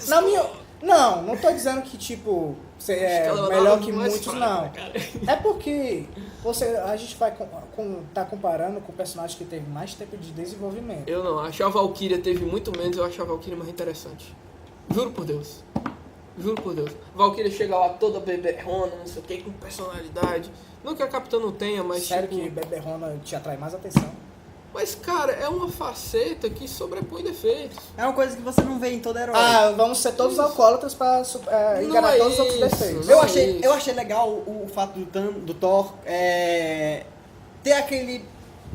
Na minha... Não tô dizendo que, tipo, você é melhor que muitos, não. É porque a gente vai tá comparando com o personagem que teve mais tempo de desenvolvimento. Eu não, acho que a Valkyria teve muito menos, eu acho a Valkyria mais interessante. Juro por Deus. Juro por Deus. Valkyria chega lá toda beberrona, não sei o que, com personalidade. Não que a Capitã não tenha, mas sério tipo... que beberrona te atrai mais atenção? Mas, cara, é uma faceta que sobrepõe defeitos. É uma coisa que você não vê em todo herói. Vamos ser todos alcoólatras pra enganar todos os outros defeitos. Eu achei legal o fato do Thor ter aquele...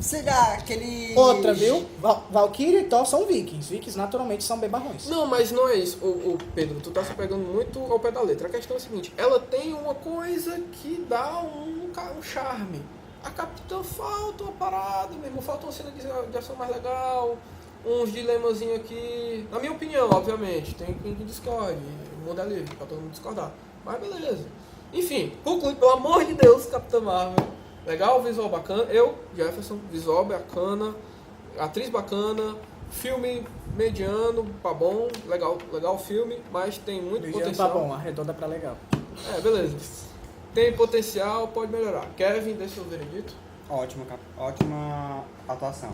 Sei lá, aquele... Outra, viu? Valkyria e Thor são vikings. Vikings naturalmente são bebarrões. Não, mas não é isso. O Pedro, tu tá se pegando muito ao pé da letra. A questão é a seguinte, ela tem uma coisa que dá um charme. A Capitã falta uma parada mesmo, falta uma cena de ação mais legal, uns dilemazinhos aqui. Na minha opinião, obviamente, tem quem discorde, o mundo é livre pra todo mundo discordar. Mas beleza. Enfim, conclui, pelo amor de Deus, Capitã Marvel. Legal, visual bacana. Jefferson, visual bacana, atriz bacana, filme mediano pra bom, legal o filme, mas tem muito mediano potencial. Tá bom, arredonda pra legal. Beleza. Tem potencial, pode melhorar. Kevin, deixa eu veredito. Ótima atuação.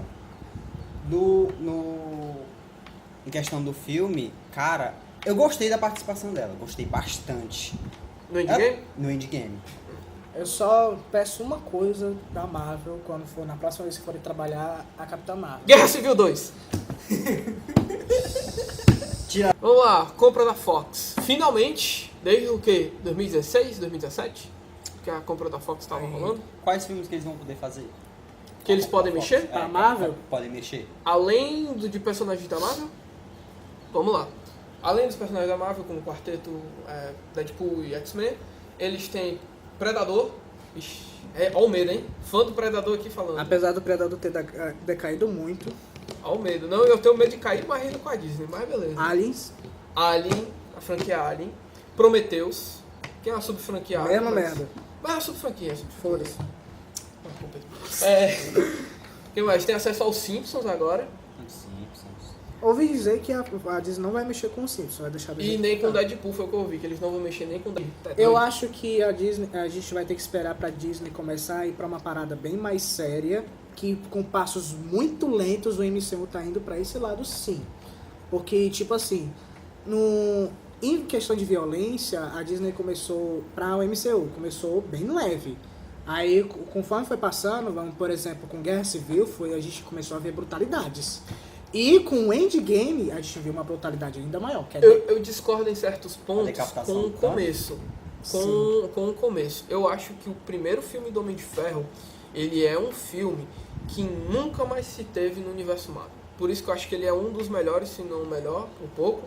Em questão do filme, cara, eu gostei da participação dela, gostei bastante. No Endgame? No Endgame. Eu só peço uma coisa da Marvel quando for na próxima vez que forem trabalhar a Capitã Marvel. Guerra Civil 2. Vamos lá, compra da Fox. Finalmente, desde o que? 2016, 2017? Que a compra da Fox estava rolando. Quais filmes que eles vão poder fazer? Que eles podem mexer? Pra Marvel? Podem mexer. Além de personagens da Marvel? Vamos lá. Além dos personagens da Marvel, como o Quarteto, Deadpool e X-Men, eles têm Predador. Ixi, ó o medo, hein? Fã do Predador aqui falando. Apesar do Predador ter decaído muito. Ó o medo. Não, eu tenho medo de cair barrindo com a Disney, mas beleza. Aliens. Alien, a franquia Alien. Prometheus, que é uma sub-franquia. Mesma merda. Mas é uma sub-franquia. Foda-se. O que mais? Tem acesso aos Simpsons agora. Simpsons. Ouvi dizer que a Disney não vai mexer com o Simpsons, vai deixar do E jeito nem que com o tá. Deadpool, foi o que eu ouvi, que eles não vão mexer nem com o Deadpool. Eu acho que a gente vai ter que esperar pra Disney começar a ir pra uma parada bem mais séria, que com passos muito lentos o MCU tá indo pra esse lado sim. Porque, tipo assim, em questão de violência, a Disney começou, pra o MCU, começou bem leve. Aí, conforme foi passando, por exemplo, com Guerra Civil, a gente começou a ver brutalidades. E com o Endgame, a gente viu uma brutalidade ainda maior. Eu discordo em certos pontos com o começo. Com o começo. Eu acho que o primeiro filme do Homem de Ferro, ele é um filme que nunca mais se teve no universo Marvel. Por isso que eu acho que ele é um dos melhores, se não o melhor, um pouco.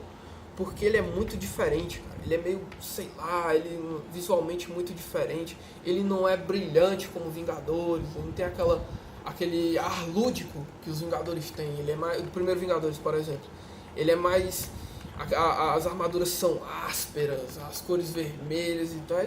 Porque ele é muito diferente, cara. Ele é meio, sei lá, ele visualmente muito diferente. Ele não é brilhante como Vingadores, ele não tem aquele ar lúdico que os Vingadores têm. Ele é mais, o primeiro Vingadores, por exemplo, ele é mais, as armaduras são ásperas, as cores vermelhas, então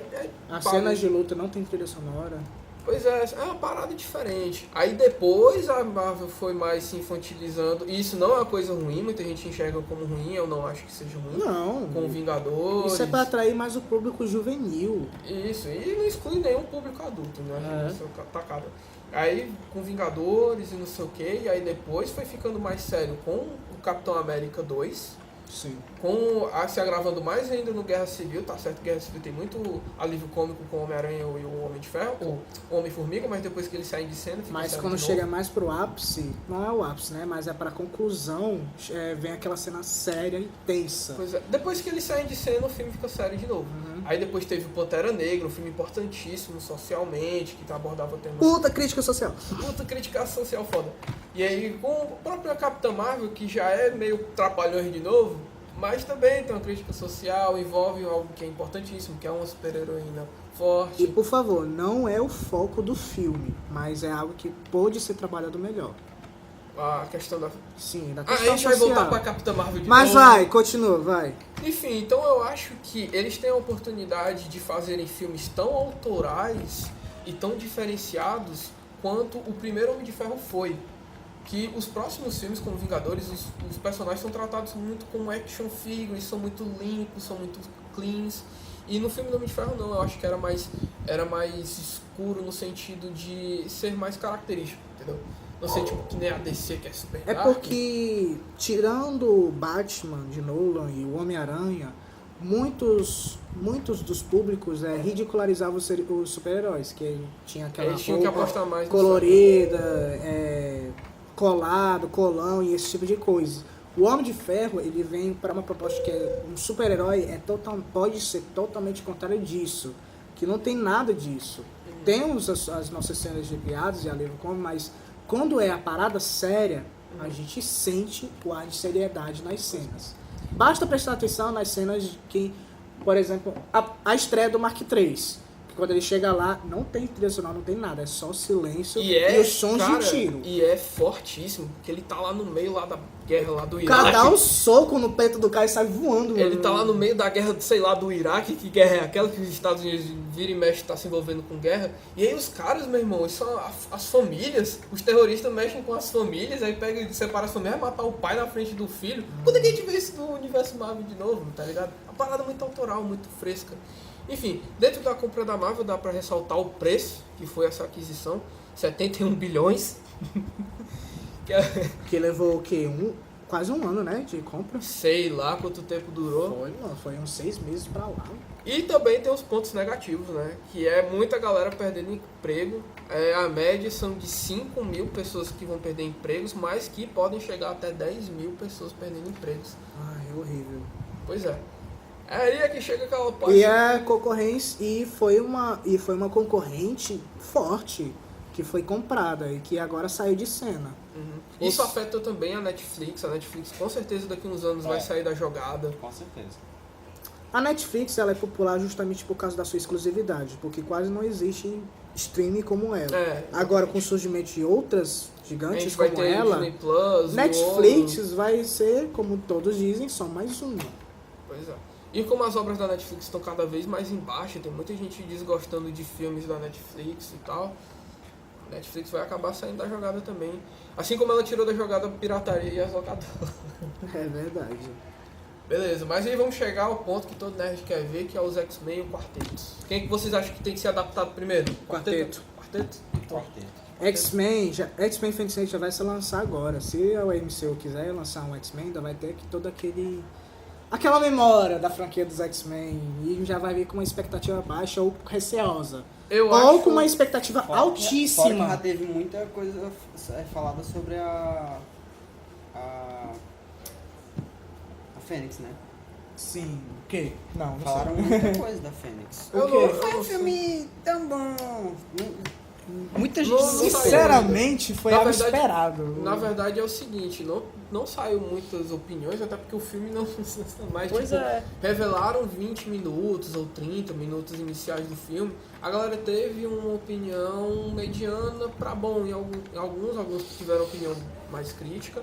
as cenas de luta não tem trilha sonora. Pois é uma parada diferente. Aí depois a Marvel foi mais se infantilizando. E isso não é uma coisa ruim, muita gente enxerga como ruim, eu não acho que seja ruim. Não. Com Vingadores. Isso é pra atrair mais o público juvenil. Isso, e não exclui nenhum público adulto, né? É. Isso é tacada. Aí com Vingadores e não sei o que, e aí depois foi ficando mais sério com o Capitão América 2. Sim. Se agravando mais ainda no Guerra Civil, tá certo? Guerra Civil tem muito alívio cômico com o Homem-Aranha e o Homem de Ferro, ou o Homem-Formiga, mas depois que eles saem de cena... Fica Mas sério quando de chega novo. mais pro ápice, não é o ápice, né? Mas é pra conclusão, vem aquela cena séria e tensa. Pois é. Depois que eles saem de cena, o filme fica sério de novo. Aí depois teve o Pantera Negra, um filme importantíssimo socialmente, que abordava temas... Puta crítica social. Puta crítica social foda. E aí com o próprio Capitão Marvel, que já é meio trapalhões de novo, mas também tem uma crítica social, envolve algo que é importantíssimo, que é uma super-heroína forte. E por favor, não é o foco do filme, mas é algo que pode ser trabalhado melhor. A questão da... Sim, da a questão gente vai social. voltar pra Capitã Marvel de Mas novo. vai, continua, vai. Enfim, então eu acho que eles têm a oportunidade de fazerem filmes tão autorais e tão diferenciados quanto o primeiro Homem de Ferro foi. Que os próximos filmes, como Vingadores, os personagens são tratados muito como action figures, são muito limpos, são muito cleans. E no filme do Homem de Ferro não, eu acho que era mais escuro no sentido de ser mais característico, entendeu? Não sei, tipo, que nem a DC, que é super É dark. porque, tirando o Batman de Nolan e o Homem-Aranha, muitos dos públicos ridicularizavam os super-heróis, que tinha aquela Eles tinham que roupa apostar mais no colorida, colado, colão e esse tipo de coisa. O Homem de Ferro, ele vem para uma proposta que um super-herói pode ser totalmente contrário disso, que não tem nada disso. Temos as nossas cenas de piadas e alívio cômico, mas quando é a parada séria, a gente sente o ar de seriedade nas cenas. Basta prestar atenção nas cenas que, por exemplo, a estreia do Mark III. Quando ele chega lá, não tem trilha sonora, não tem nada, é só silêncio e os sons cara, de tiro. E é fortíssimo, porque ele tá lá no meio lá da guerra lá do O Iraque. cara dá um soco no peito do cara e sai voando. Ele tá lá no meio da guerra, sei lá, do Iraque, que guerra é aquela que os Estados Unidos vira e mexe tá se envolvendo com guerra. E aí os caras, meu irmão, são as famílias, os terroristas mexem com as famílias, aí pega e separa as famílias, vai matar o pai na frente do filho. Quando é que a gente vê isso no universo Marvel de novo, tá ligado? Uma parada muito autoral, muito fresca. Enfim, dentro da compra da Marvel dá pra ressaltar o preço que foi essa aquisição, 71 bilhões. Que levou o quê? Quase um ano, né, de compra. Sei lá quanto tempo durou. Foi uns 6 meses pra lá. E também tem os pontos negativos, né? Que é muita galera perdendo emprego. A média são de 5 mil pessoas que vão perder empregos, mas que podem chegar até 10 mil pessoas perdendo empregos. Ai, é horrível. Pois é. Aí é que chega aquela parte. E a concorrência, e foi uma concorrente forte que foi comprada e que agora saiu de cena. Uhum. Isso afeta também a Netflix. A Netflix com certeza daqui a uns anos vai sair da jogada. Com certeza. A Netflix ela é popular justamente por causa da sua exclusividade, porque quase não existe streaming como ela. Agora, com o surgimento de outras A gigantes gente vai como ter ela, Disney Plus, Netflix vai ser, como todos dizem, só mais uma. Pois é. E como as obras da Netflix estão cada vez mais em baixa, tem muita gente desgostando de filmes da Netflix e tal, a Netflix vai acabar saindo da jogada também. Assim como ela tirou da jogada a pirataria e as locadoras. É verdade. Beleza, mas aí vamos chegar ao ponto que todo nerd quer ver, que é os X-Men e o Quarteto. Quem que vocês acham que tem que ser adaptado primeiro? Quarteto. Quarteto? X-Men Fantasy já vai se lançar agora. Se a MCU quiser lançar um X-Men, ainda vai ter que todo aquela memória da franquia dos X-Men e já vai vir com uma expectativa baixa ou receosa. Ou com uma expectativa altíssima. Fora que já teve muita coisa falada sobre a Fênix, né? Sim. O quê? Não Falaram sei. muita coisa da Fênix. O quê? Foi um filme tão bom. Muita gente Não saiu. Sinceramente, foi Na algo verdade- esperado. Na verdade é o seguinte, não saiu muitas opiniões, até porque o filme não mais Pois tipo, é. revelaram 20 minutos ou 30 minutos iniciais do filme. A galera teve uma opinião mediana pra bom em alguns tiveram opinião mais crítica.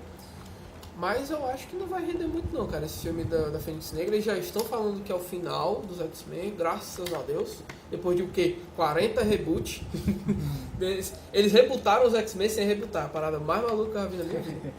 Mas eu acho que não vai render muito não, cara, esse filme da Fênix Negra. Eles já estão falando que é o final dos X-Men, graças a Deus. Depois de o quê? 40 reboot. Eles rebootaram os X-Men sem rebootar, a parada mais maluca que eu vi na minha vida.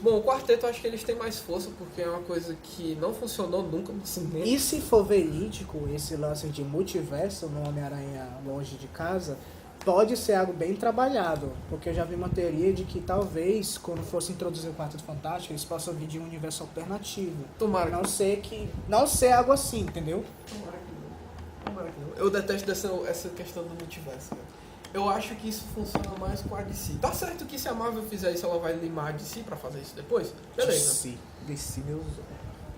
Bom, o quarteto eu acho que eles têm mais força, porque é uma coisa que não funcionou nunca no cinema. E se for verídico, esse lance de multiverso no Homem-Aranha Longe de Casa, pode ser algo bem trabalhado, porque eu já vi uma teoria de que talvez, quando fosse introduzir o Quarteto Fantástico, eles possam vir de um universo alternativo. Tomara Não ser algo assim, entendeu? Tomara que não. Tomara que não. Eu detesto essa questão do multiverso, cara. Eu acho que isso funciona mais com a DC. Tá certo que se a Marvel fizer isso, ela vai limar a DC pra fazer isso depois? Beleza. DC, meu...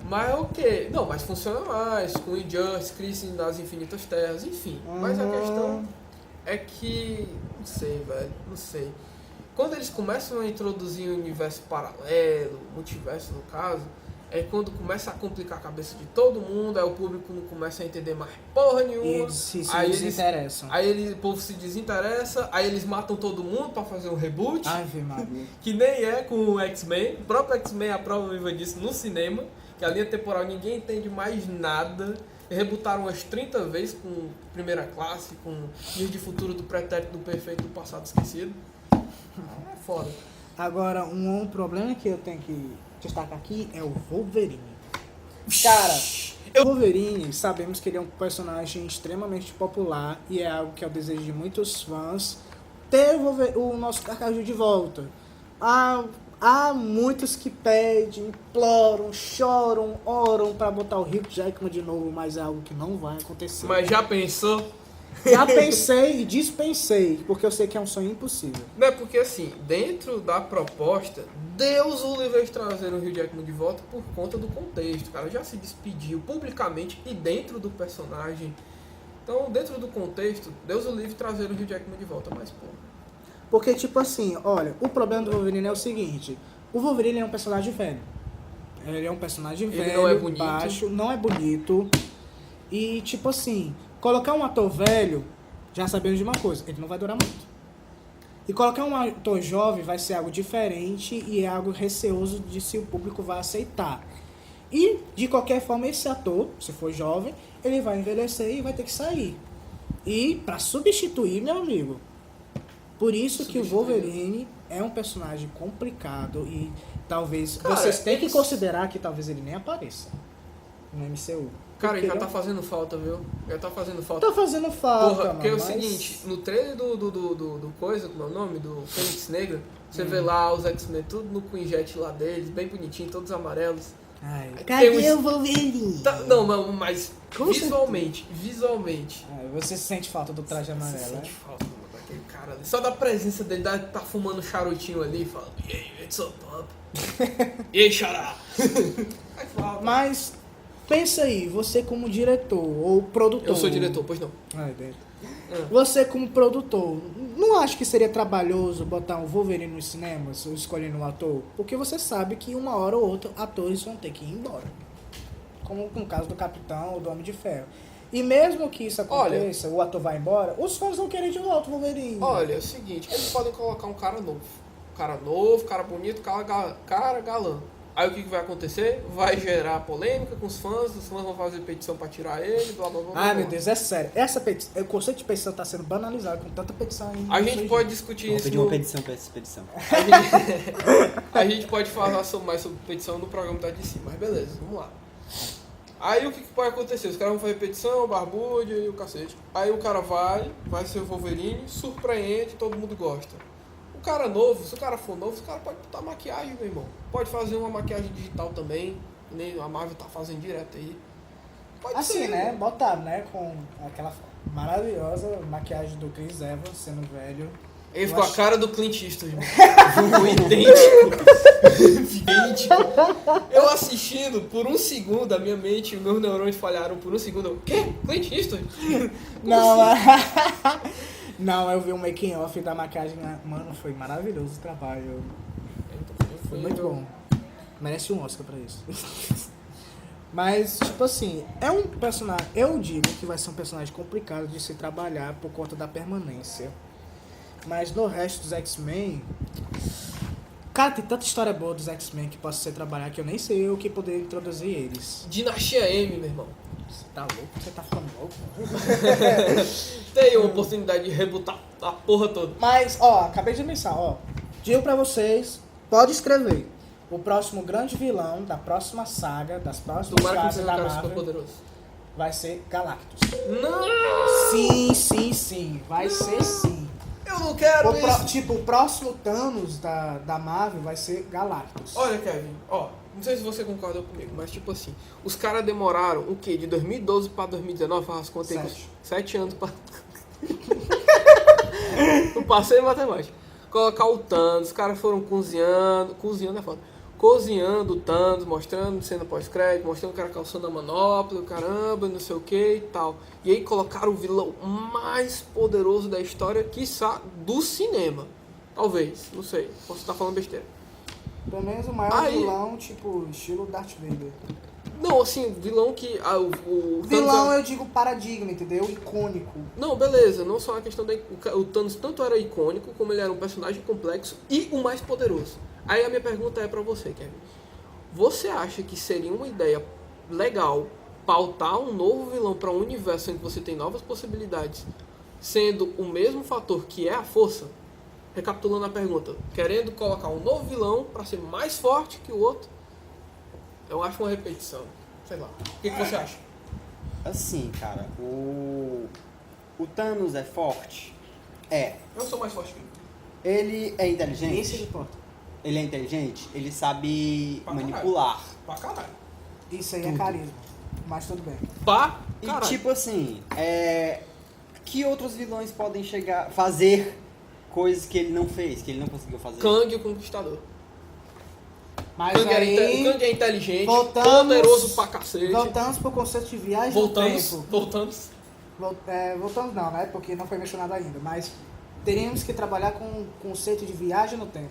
Mas ok. Não, mas funciona mais com Injustice, Crise nas Infinitas Terras, enfim. Mas a questão é que... Não sei, velho. Não sei. Quando eles começam a introduzir um universo paralelo, multiverso no caso, é quando começa a complicar a cabeça de todo mundo, aí o público não começa a entender mais porra nenhuma. E eles se desinteressam. Aí o povo se desinteressa, aí eles matam todo mundo pra fazer um reboot. Ave Maria. Que nem é com o X-Men. O próprio X-Men é a prova viva disso no cinema, que a linha temporal ninguém entende mais nada. Rebootaram umas 30 vezes com Primeira Classe, com Dias de Futuro do Pretérito do Perfeito do Passado Esquecido. É foda. Agora, um problema que eu tenho que destacar aqui é o Wolverine. Cara, o Wolverine, sabemos que ele é um personagem extremamente popular e é algo que é o desejo de muitos fãs ter o nosso Carcaju de volta. Há muitos que pedem, imploram, choram, oram pra botar o Hugh Jackman de novo, mas é algo que não vai acontecer. Mas já pensou? Já pensei e dispensei, porque eu sei que é um sonho impossível. Não é porque assim, dentro da proposta, Deus o livre de trazer o Hugh Jackman de volta por conta do contexto. O cara já se despediu publicamente e dentro do personagem. Então, dentro do contexto, Deus o livre de trazer o Hugh Jackman de volta, mas pô. Porque, tipo assim, olha, o problema do Wolverine é o seguinte: o Wolverine é um personagem velho. Ele é um personagem velho, não é bonito. baixo, não é bonito. E, tipo assim, colocar um ator velho, já sabemos de uma coisa, ele não vai durar muito. E colocar um ator jovem vai ser algo diferente e é algo receoso de se o público vai aceitar. E, de qualquer forma, esse ator, se for jovem, ele vai envelhecer e vai ter que sair. E, pra substituir, meu amigo, por isso que o Wolverine é um personagem complicado e talvez cara, vocês têm que considerar que talvez ele nem apareça no MCU. Cara, ele já tá fazendo falta, viu? Já tá fazendo falta. Tá fazendo falta, Porra, porque é o mas... seguinte, no trailer do coisa, como é o nome? Do Fênix Negra, você vê lá os X-Men tudo no Queen Jet lá deles, bem bonitinho, todos amarelos. Ai, Aí cadê tem o Wolverine? Não, mas Com visualmente. Ai, você sente falta do traje amarelo, Você né? sente falta, mano, daquele cara ali. Só da presença dele, tá fumando um charutinho ali, falando, yeah, it's up, e aí, xará? Aí fala, Mas, pensa aí, você como diretor ou produtor... eu sou diretor, pois não. Ai, dentro. Você como produtor, não acha que seria trabalhoso botar um Wolverine nos cinemas, ou escolhendo um ator? Porque você sabe que uma hora ou outra atores vão ter que ir embora. Como no caso do Capitão ou do Homem de Ferro. E mesmo que isso aconteça, o ator vai embora, os fãs vão querer de volta o Wolverine. Olha, é o seguinte, eles podem colocar um cara novo. Cara bonito, cara galã. Aí o que vai acontecer? Vai gerar polêmica com os fãs vão fazer petição pra tirar ele, blá blá blá. Ai, blá. meu Deus, é sério. Essa petição, o conceito de petição tá sendo banalizado com tanta petição aí. A gente pode discutir Vou isso. pedir uma petição pra essa petição. A gente pode falar mais sobre petição no programa da DC, mas beleza, vamos lá. Aí o que pode acontecer? Os caras vão fazer petição, barbudo e o cacete. Aí o cara vai ser o Wolverine, surpreende, todo mundo gosta. O cara novo, se o cara for novo, o cara pode botar maquiagem, meu irmão. Pode fazer uma maquiagem digital também, nem a Marvel tá fazendo direto aí. Pode Assim, ser, né? mano. Botaram, né? Com aquela maravilhosa maquiagem do Chris Evans sendo velho. Ele ficou acho- a cara do Clint Eastwood, mano. Ficou idêntico. Idêntico. Eu assistindo, por um segundo, a minha mente e os meus neurônios falharam por um segundo. Eu, quê? Clint Eastwood? Não, não, eu vi um making off da maquiagem. Mano, foi maravilhoso o trabalho. Foi muito bom. Merece um Oscar pra isso. Mas, tipo assim, é um personagem. Eu digo que vai ser um personagem complicado de se trabalhar por conta da permanência. Mas no resto dos X-Men, Cara, tem tanta história boa dos X-Men que possa ser trabalhar que eu nem sei o que poder introduzir eles. Dinastia M, meu irmão. Você tá louco? Você tá ficando louco? Tem uma oportunidade de rebutar a porra toda. Mas, ó, acabei de pensar, ó. Digo pra vocês, pode escrever. O próximo grande vilão da próxima saga, das próximas Tomara que não fases seja da um cara Marvel, super poderoso. vai ser Galactus. Não! Sim. Vai ser sim. Eu não quero isso! Tipo, o próximo Thanos da Marvel vai ser Galactus. Olha, Kevin, ó, não sei se você concorda comigo, mas tipo assim, os caras demoraram o quê? De 2012 pra 2019, faz as contas aí, 7 anos pra... Não passei em matemática. Colocar o Thanos, os caras foram cozinhando é foda. Cozinhando o Thanos, mostrando cena pós-crédito, mostrando o cara calçando a manopla, caramba, não sei o que e tal. E aí colocaram o vilão mais poderoso da história, quiçá, do cinema. Talvez, não sei, posso estar falando besteira. Pelo menos o maior Aí- vilão, tipo, estilo Darth Vader. Não, assim, vilão que... o Vilão, Thanos eu digo paradigma, entendeu? Icônico. Não, beleza, não só a questão da... O Thanos tanto era icônico, como ele era um personagem complexo e o mais poderoso. Aí a minha pergunta é pra você, Kevin. Você acha que seria uma ideia legal pautar um novo vilão pra um universo em que você tem novas possibilidades, sendo o mesmo fator que é a força? Recapitulando a pergunta, querendo colocar um novo vilão pra ser mais forte que o outro? Eu acho uma repetição. Sei lá. O que você acha? Assim, cara, o Thanos é forte? É. Eu sou mais forte que ele. Ele é inteligente? Esse ele importa. Ele é inteligente? Ele sabe Pra manipular. Pra caralho. Isso aí é carisma. Mas tudo bem. Pra E caralho. tipo assim, que outros vilões podem fazer coisas que ele não fez, que ele não conseguiu fazer? Kang o Conquistador. Mas Kang aí, é inteligente, voltamos- poderoso pra cacete. voltamos pro conceito de viagem Voltamos. no tempo. Voltamos. Voltamos não, né? Porque não foi mencionado ainda. Mas teríamos que trabalhar com o conceito de viagem no tempo.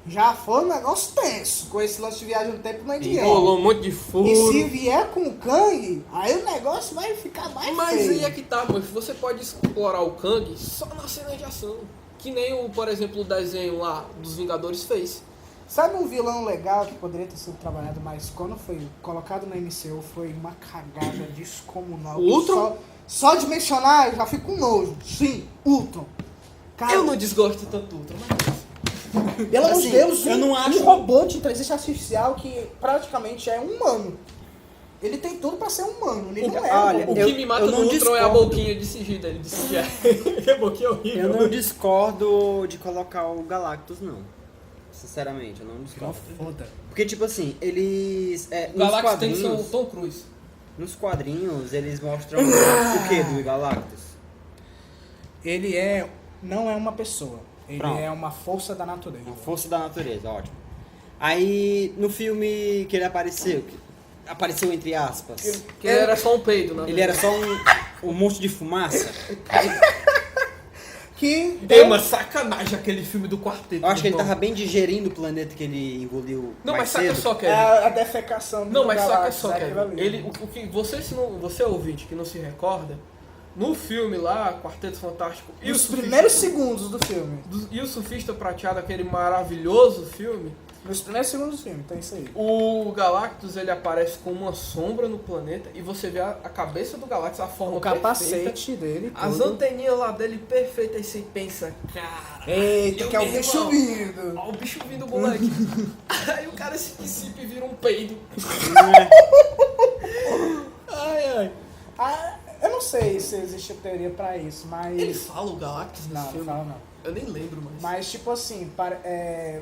Já foi um negócio tenso. Com esse lance de viagem no tempo não é dinheiro. Rolou um monte de furo. E se vier com o Kang, aí o negócio vai ficar mais Mas feio. aí é que tá, mas você pode explorar o Kang só na cena de ação. Que nem por exemplo, o desenho lá dos Vingadores fez. Sabe um vilão legal que poderia ter sido trabalhado, mas quando foi colocado no MCU foi uma cagada descomunal. O Ultron? Só de mencionar eu já fico com nojo. Sim, Ultron. Cara, Eu não desgosto tanto do Ultron, mas... pelo amor de assim, Deus, eu não acho- um robô de inteligência artificial que praticamente é um humano. Ele tem tudo pra ser humano, ele não é olha, um robô. O que me mata eu no não Ultron é a discordo. boquinha de sigilo. Ele disse que é. A boquinha horrível. Eu não discordo de colocar o Galactus, não. Sinceramente, eu não discordo. Foda. Porque, tipo assim, eles... O nos Galactus tem que ser o quadrinhos, Tom Cruise. nos quadrinhos, eles mostram o que do Galactus? Ele não é uma pessoa. Ele Pronto. é uma força da natureza. Uma força da natureza, ótimo. Aí, no filme que ele apareceu entre aspas, Que ele era só um peido, né? ele era só um monte de fumaça. Que É uma sacanagem aquele filme do quarteto. Eu acho que ele irmão. tava bem digerindo o planeta que ele engoliu Não, mais mas saca cedo. só, é Kevin. a defecação do Não, mas saca Galactus, só, é aquilo Kevin. ali. Ele, o que você ouvinte que não se recorda, no filme lá, Quarteto Fantástico e o Os Surfista, primeiros segundos do filme. e o Surfista Prateado, aquele maravilhoso filme, Nos primeiros segundos do filme, então é isso aí. o Galactus ele aparece com uma sombra no planeta e você vê a cabeça do Galactus, a forma O perfeita, capacete dele. as tudo. anteninhas lá dele perfeitas, e você pensa, cara, Eita, eu que é o mesmo, bicho ó. vindo. Ó, o bicho vindo, moleque. Aí o cara se dissipa e vira um peido. Ai, ai. Ah, eu não sei se existe teoria pra isso, mas... Ele fala o Galactus no Não, não filme? fala não. Eu nem lembro mais. Mas, tipo assim,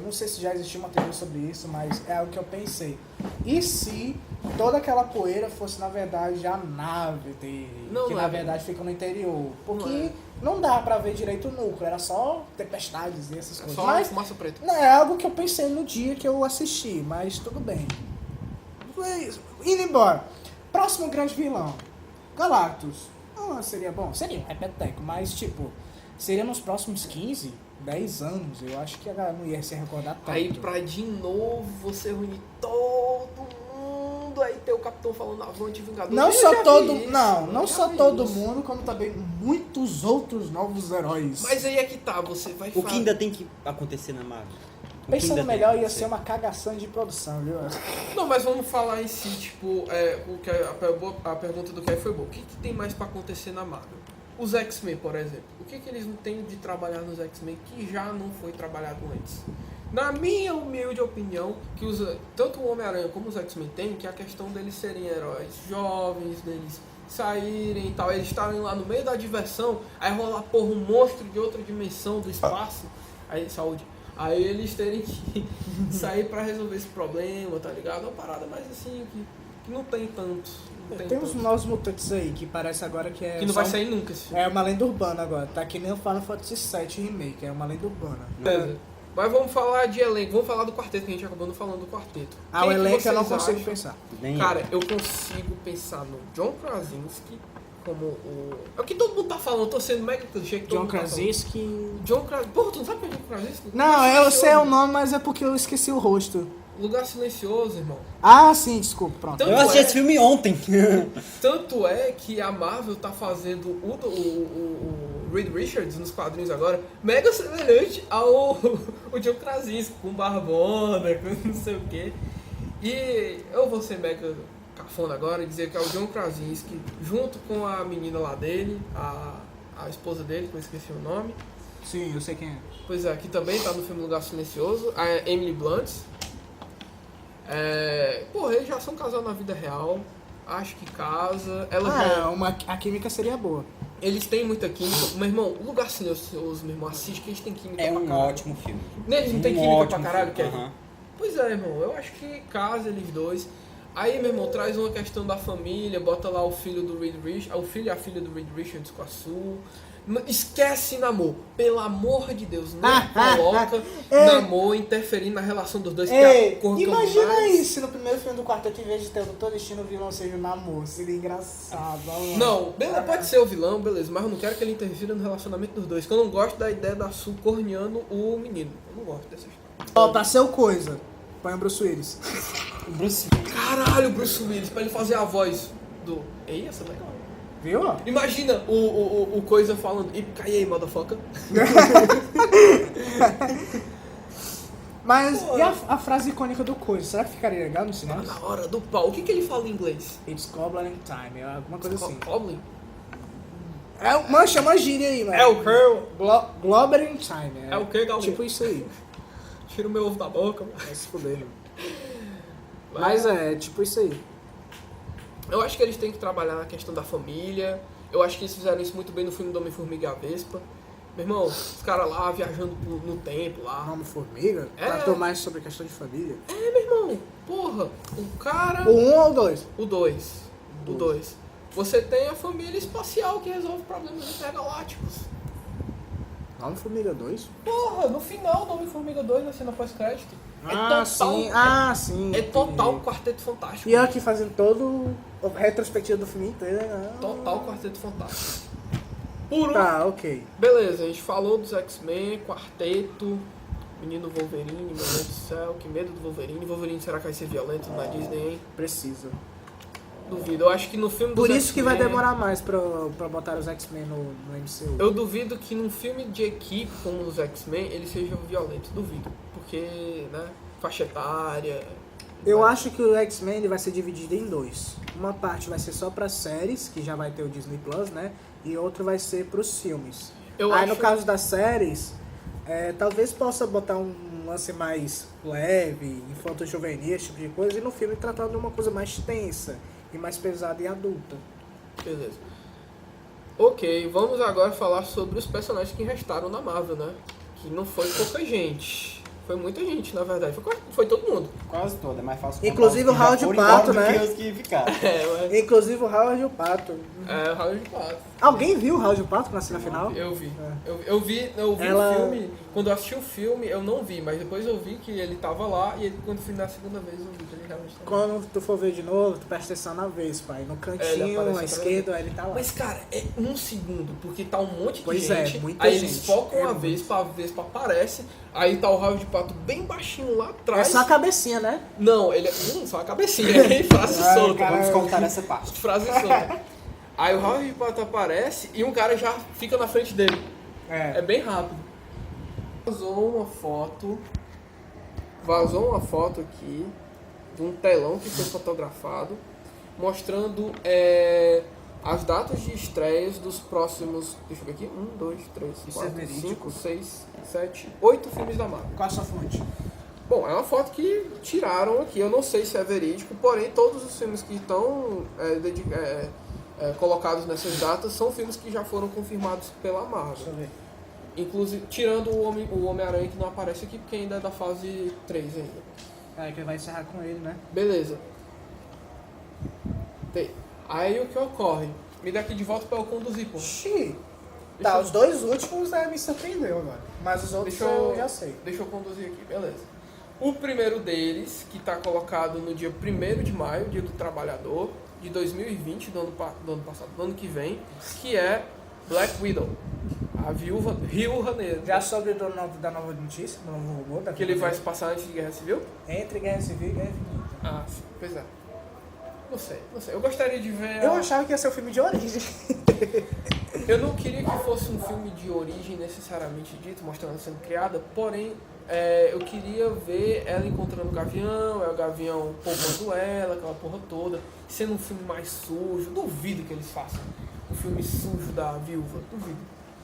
não sei se já existiu uma teoria sobre isso, mas é o que eu pensei. E se toda aquela poeira fosse, na verdade, a nave dele? Não, que, não na é. verdade, fica no interior. Porque Não é. não dá pra ver direito o núcleo, era só tempestades e essas É coisas. só Mas fumaça preta. não, é algo que eu pensei no dia que eu assisti, mas tudo bem. Foi isso. Indo embora. Próximo grande vilão. Galactus. Seria bom? Seria um repeteco, mas tipo, seria nos próximos 15, 10 anos. Eu acho que a galera não ia se recordar tanto. Aí pra de novo você reunir todo mundo, aí ter o Capitão falando avante Vingador. Não Eu só já todo, vi isso, não, eu não já só vi todo isso. mundo, como também muitos outros novos heróis. Mas aí é que tá, você vai O que ainda tem que acontecer na Marvel? Pensando ainda melhor, tem, ia sim. ser uma cagação de produção, viu? Não, mas vamos falar em si, tipo, o que a pergunta do Kai foi boa. O que tem mais pra acontecer na Marvel? Os X-Men, por exemplo. O que eles não têm de trabalhar nos X-Men que já não foi trabalhado antes? Na minha humilde opinião, que tanto o Homem-Aranha como os X-Men têm, que é a questão deles serem heróis jovens, deles saírem e tal, eles estarem lá no meio da diversão, aí rolar, porra, um monstro de outra dimensão do espaço, aí, saúde, aí eles terem que sair pra resolver esse problema, tá ligado? Uma parada mais assim, que não tem tanto. Não tem Tem uns tanto. novos mutantes aí, que parece agora que é... Que não só vai sair nunca esse filme. É uma lenda urbana agora, tá que nem o Final Fantasy VII Remake, é uma lenda urbana. Beleza. Mas vamos falar de elenco, vamos falar do quarteto, que a gente acabou não falando do quarteto. Ah, Quem o que elenco eu não vocês consigo acham? pensar. Nem Cara, eu consigo pensar no John Krasinski como o... É o que todo mundo tá falando, eu tô sendo mega clichê que todo John mundo tá falando. Krasinski... John Krasinski... Porra, tu não sabe quem é John Krasinski? Não, Lugar eu sei o Silencioso. nome, mas é porque eu esqueci o rosto. Lugar Silencioso, irmão. Ah, sim, desculpa, pronto. Então- Eu assisti esse filme ontem. Tanto é que a Marvel tá fazendo o Reed Richards nos quadrinhos agora mega semelhante ao o John Krasinski, com barbona, com não sei o quê. E eu vou ser mega cafona agora e dizer que é o John Krasinski, junto com a menina lá dele, a esposa dele, que eu esqueci o nome. Sim, eu sei quem é. Pois é, que também tá no filme Lugar Silencioso, a Emily Blunt. Porra, eles já são casados na vida real. Acho que casa. Ela já, a química seria boa. eles têm muita química. Meu irmão, o Lugar Silencioso, meu irmão, assiste que eles têm química É pra um caralho. ótimo filme. Eles não têm Um química pra ótimo caralho, filme, Kevin? aham. Pois é, irmão, eu acho que casa eles dois. Aí, meu irmão, traz uma questão da família, bota lá o filho do Reed Richards, o filho e a filha do Reed Richards com a Sue. Esquece namoro, pelo amor de Deus, não coloca namoro interferindo na relação dos dois. Que é a cor que eu Imagina mais- isso, se no primeiro filme do quarteto, em vez de ter o Doutor Destino, o vilão seja o namoro. Seria engraçado. Olha lá. Não, beleza, pode ser o vilão, beleza, mas eu não quero que ele interfira no relacionamento dos dois. Que eu não gosto da ideia da Sue corneando o menino. Eu não gosto dessa história. Ó, pra ser o coisa, põe o Bruce Willis. O Bruce Caralho, Bruce Willis, pra ele fazer a voz do... Ei, essa é legal. Viu? ó? Imagina o Coisa falando, e aí, motherfucker. Mas Pô. e a frase icônica do coisa? Será que ficaria legal no Tá cinema? na hora do pau. O que ele fala em inglês? It's Goblin Time, é alguma coisa assim. Goblin? Mano, chama gíria aí, mano. É o Curl. Goblin Time. É o que, Galinha? Tipo isso aí. Tira o meu ovo da boca. Mano. Vai se fuder, mano. Mas é, tipo isso aí. Eu acho que eles têm que trabalhar na questão da família. Eu acho que eles fizeram isso muito bem no filme do Homem-Formiga e a Vespa. Meu irmão, os caras lá viajando no tempo lá. Homem-Formiga? É. Tratou mais sobre a questão de família. Meu irmão, porra, o cara... O 1 ou o 2? O 2. O 2. Você tem a família espacial que resolve problemas intergalácticos. Homem-Formiga 2? Porra, no final do Homem-Formiga 2, na cena pós-crédito. Sim. É total entendi. Quarteto Fantástico. E eu aqui fazendo todo o retrospectivo do filme inteiro. Total Quarteto Fantástico. Puro. Tá, ok. Beleza, a gente falou dos X-Men, Quarteto, Menino Wolverine, meu Deus do céu, que medo do Wolverine. Wolverine será que vai ser violento na Disney, hein? Precisa. Duvido. Eu acho que no filme dos Por isso que vai X-Men- demorar mais pra botar os X-Men no MCU. Eu duvido que num filme de equipe como os X-Men eles sejam violentos. Duvido. Porque, né, faixa etária... Eu acho que o X-Men ele vai ser dividido em dois. Uma parte vai ser só para séries, que já vai ter o Disney Plus, né? E outra vai ser para os filmes. Eu Aí acho- no caso das séries, talvez possa botar um lance mais leve, infanto-juvenil, esse tipo de coisa, e no filme tratar de uma coisa mais tensa e mais pesada e adulta. Beleza. Ok, vamos agora falar sobre os personagens que restaram na Marvel, né? Que não foi pouca gente. Foi muita gente, na verdade. Foi todo mundo. Quase todo, é mais fácil. Inclusive contar os que o Howard já foram Pato, embora do né? que os que ficaram. Inclusive o Howard e o Pato. O Howard Pato. Alguém viu o Howard e o Pato na cena final? Eu vi. É. Eu vi Ela- o filme. Quando eu assisti o filme, eu não vi, mas depois eu vi que ele tava lá e quando fui na segunda vez eu vi que ele realmente tava lá. Quando tu for ver de novo, tu presta atenção na vez, pai. No Ele cantinho, aparece à esquerda, ele tá lá. Mas, cara, é um segundo, porque tá um monte de Pois é, gente. muita aí gente. eles focam É uma muito. vez, a Vespa aparece. Aí tá o Howard Pato bem baixinho lá É atrás. só a cabecinha, né? Não, ele é. Só a cabecinha, hein? Frase Ah, solta. cara. Vamos contar essa parte. Frase solta. Aí o Howard Pato aparece e um cara já fica na frente dele. É bem rápido. Usou uma foto vazou uma foto aqui de um telão que foi fotografado mostrando as datas de estreias dos próximos, deixa eu ver aqui, 1, 2, 3, Isso é 4, verídico? 5, 6, 7, 8 filmes da Marvel. Qual a sua fonte? Bom, é uma foto que tiraram aqui, eu não sei se é verídico, porém todos os filmes que estão colocados nessas datas são filmes que já foram confirmados pela Deixa eu Marvel. ver. Inclusive, tirando o Homem-Aranha que não aparece aqui porque ainda é da fase 3 ainda. Que vai encerrar com ele, né? Beleza. Aí o que ocorre? Me dá aqui de volta para eu conduzir, pô. Xiii. Deixa Tá, eu- os dois últimos me surpreendeu agora. Mas os outros eu já sei. Deixa eu conduzir aqui, beleza. O primeiro deles, que está colocado no dia 1º de maio, dia do trabalhador, de 2020, do ano passado, do ano que vem, que é Black Widow, a viúva Negra. Já sobre da nova notícia, do novo robô, da Que ele vai se passar antes de Guerra Civil? Entre Guerra Civil e Guerra Infinita. Ah, sim, pois é. Não sei. Eu gostaria de ver... Eu achava que ia ser um filme de origem. Eu não queria que fosse um filme de origem necessariamente dito, mostrando ela sendo criada, porém eu queria ver ela encontrando o Gavião, o Gavião poupando ela, aquela porra toda, sendo um filme mais sujo. Duvido que eles façam um filme sujo da viúva, duvido.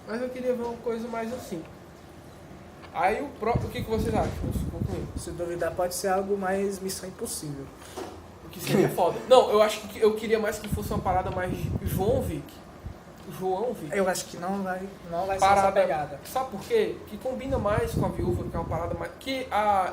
Mas eu queria ver uma coisa mais assim. Aí o que vocês acham? Vamos concluir. Se duvidar, pode ser algo mais Missão Impossível. O que seria foda. Não, eu acho que eu queria mais que fosse uma parada mais João Vick. Eu acho que não vai ser essa Parada. pegada. Sabe por quê? Que combina mais com a Viúva, que é uma parada mais... Que a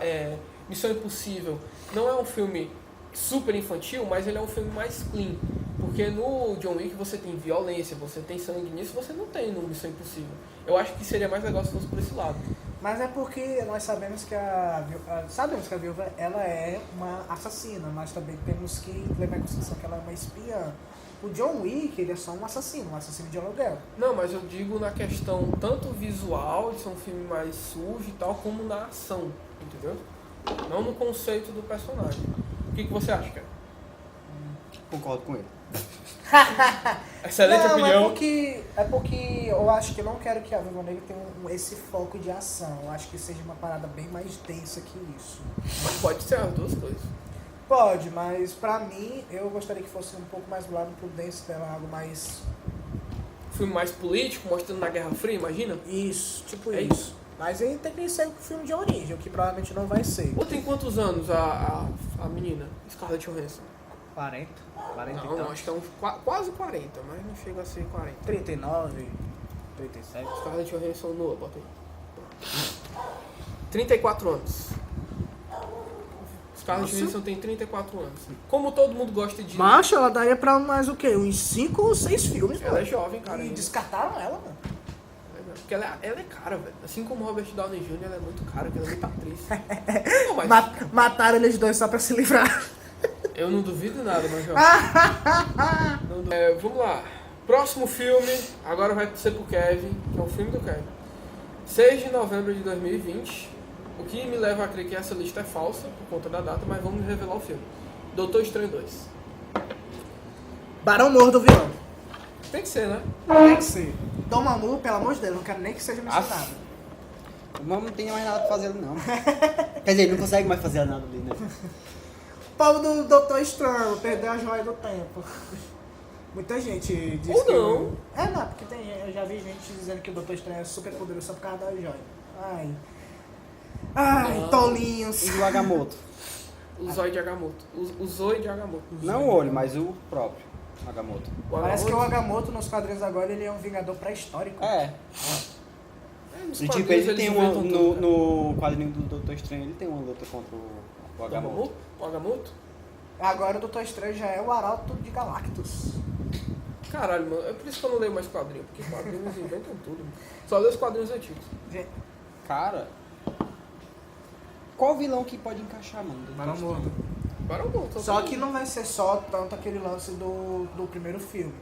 Missão Impossível não é um filme super infantil, mas ele é um filme mais clean. Porque no John Wick você tem violência, você tem sangue nisso, você não tem no Missão Impossível. Eu acho que seria mais legal se fosse por esse lado. Mas é porque nós sabemos que a Viúva ela é uma assassina, mas também temos que levar em consideração que ela é uma espiã. O John Wick, ele é só um assassino de aluguel. Não, mas eu digo na questão tanto visual, de ser um filme mais sujo e tal, como na ação, entendeu? Não no conceito do personagem. O que você acha, cara? Concordo com ele. Excelente Não, opinião. é porque eu acho que eu não quero que a Viúva Negra tenha esse foco de ação. Eu acho que seja uma parada bem mais densa que isso. Mas pode ser as duas coisas. Pode, mas pra mim, eu gostaria que fosse um pouco mais do lado pro denso dela, algo mais... Filme mais político, mostrando na Guerra Fria, imagina? Isso, tipo É isso. Mas aí tem que ser um filme de origem, o que provavelmente não vai ser. Ou tem quantos anos a menina, Scarlett Johansson? 40 e Não, tal. acho que é uns quase 40, mas não chega a ser 40. 39, 37. Scarlett Johansson nua, bota aí. 34 anos. Scarlett Nossa. Johansson tem 34 anos. Como todo mundo gosta de... Macho, ela daria pra mais o quê? Uns 5 ou 6 filmes, Ela é mano. jovem, cara. E ainda. descartaram ela, mano. Porque ela é cara, velho. Assim como o Robert Downey Jr., ela é muito cara, que ela é muito atriz. Não, mas Mataram eles dois só pra se livrar. eu não duvido nada, mas vamos lá. Próximo filme, agora vai ser pro Kevin, que é o filme do Kevin. 6 de novembro de 2020. O que me leva a crer que essa lista é falsa, por conta da data, mas vamos revelar o filme. Doutor Estranho 2. Barão Morto do vilão. Tem que ser, né? Tem que ser. Dom Mamu, pelo amor de Deus, não quero nem que seja mencionado. O Mamo não tem mais nada pra fazer ali, não. Quer dizer, ele não consegue mais fazer nada ali, né? O povo do Doutor Estranho perdeu a joia do tempo. Muita gente diz Ou que... não. Não, porque eu já vi gente dizendo que o Doutor Estranho é super poderoso só por causa da joia. Ai, Não. tolinhos. E o Agamotto. O Zóio de Agamotto. O Zóio de Agamotto. Não o olho, mas o próprio Agamotto. Parece que o Agamotto nos quadrinhos agora ele é um vingador pré-histórico. É. Nos E tipo, quadrinhos ele tem eles uma, inventam tudo, né? no quadrinho do Doutor Estranho, ele tem uma luta contra o Agamotto. O Agamotto? Agora o Doutor Estranho já é o Arauto de Galactus. Caralho, mano. É por isso que eu não leio mais quadrinhos, porque quadrinhos inventam tudo. Mano. Só leio os quadrinhos antigos. Cara, qual vilão que pode encaixar, mano? do Barão Doutor Morto. Barão bom, Só que não vai ser só tanto aquele lance do primeiro filme.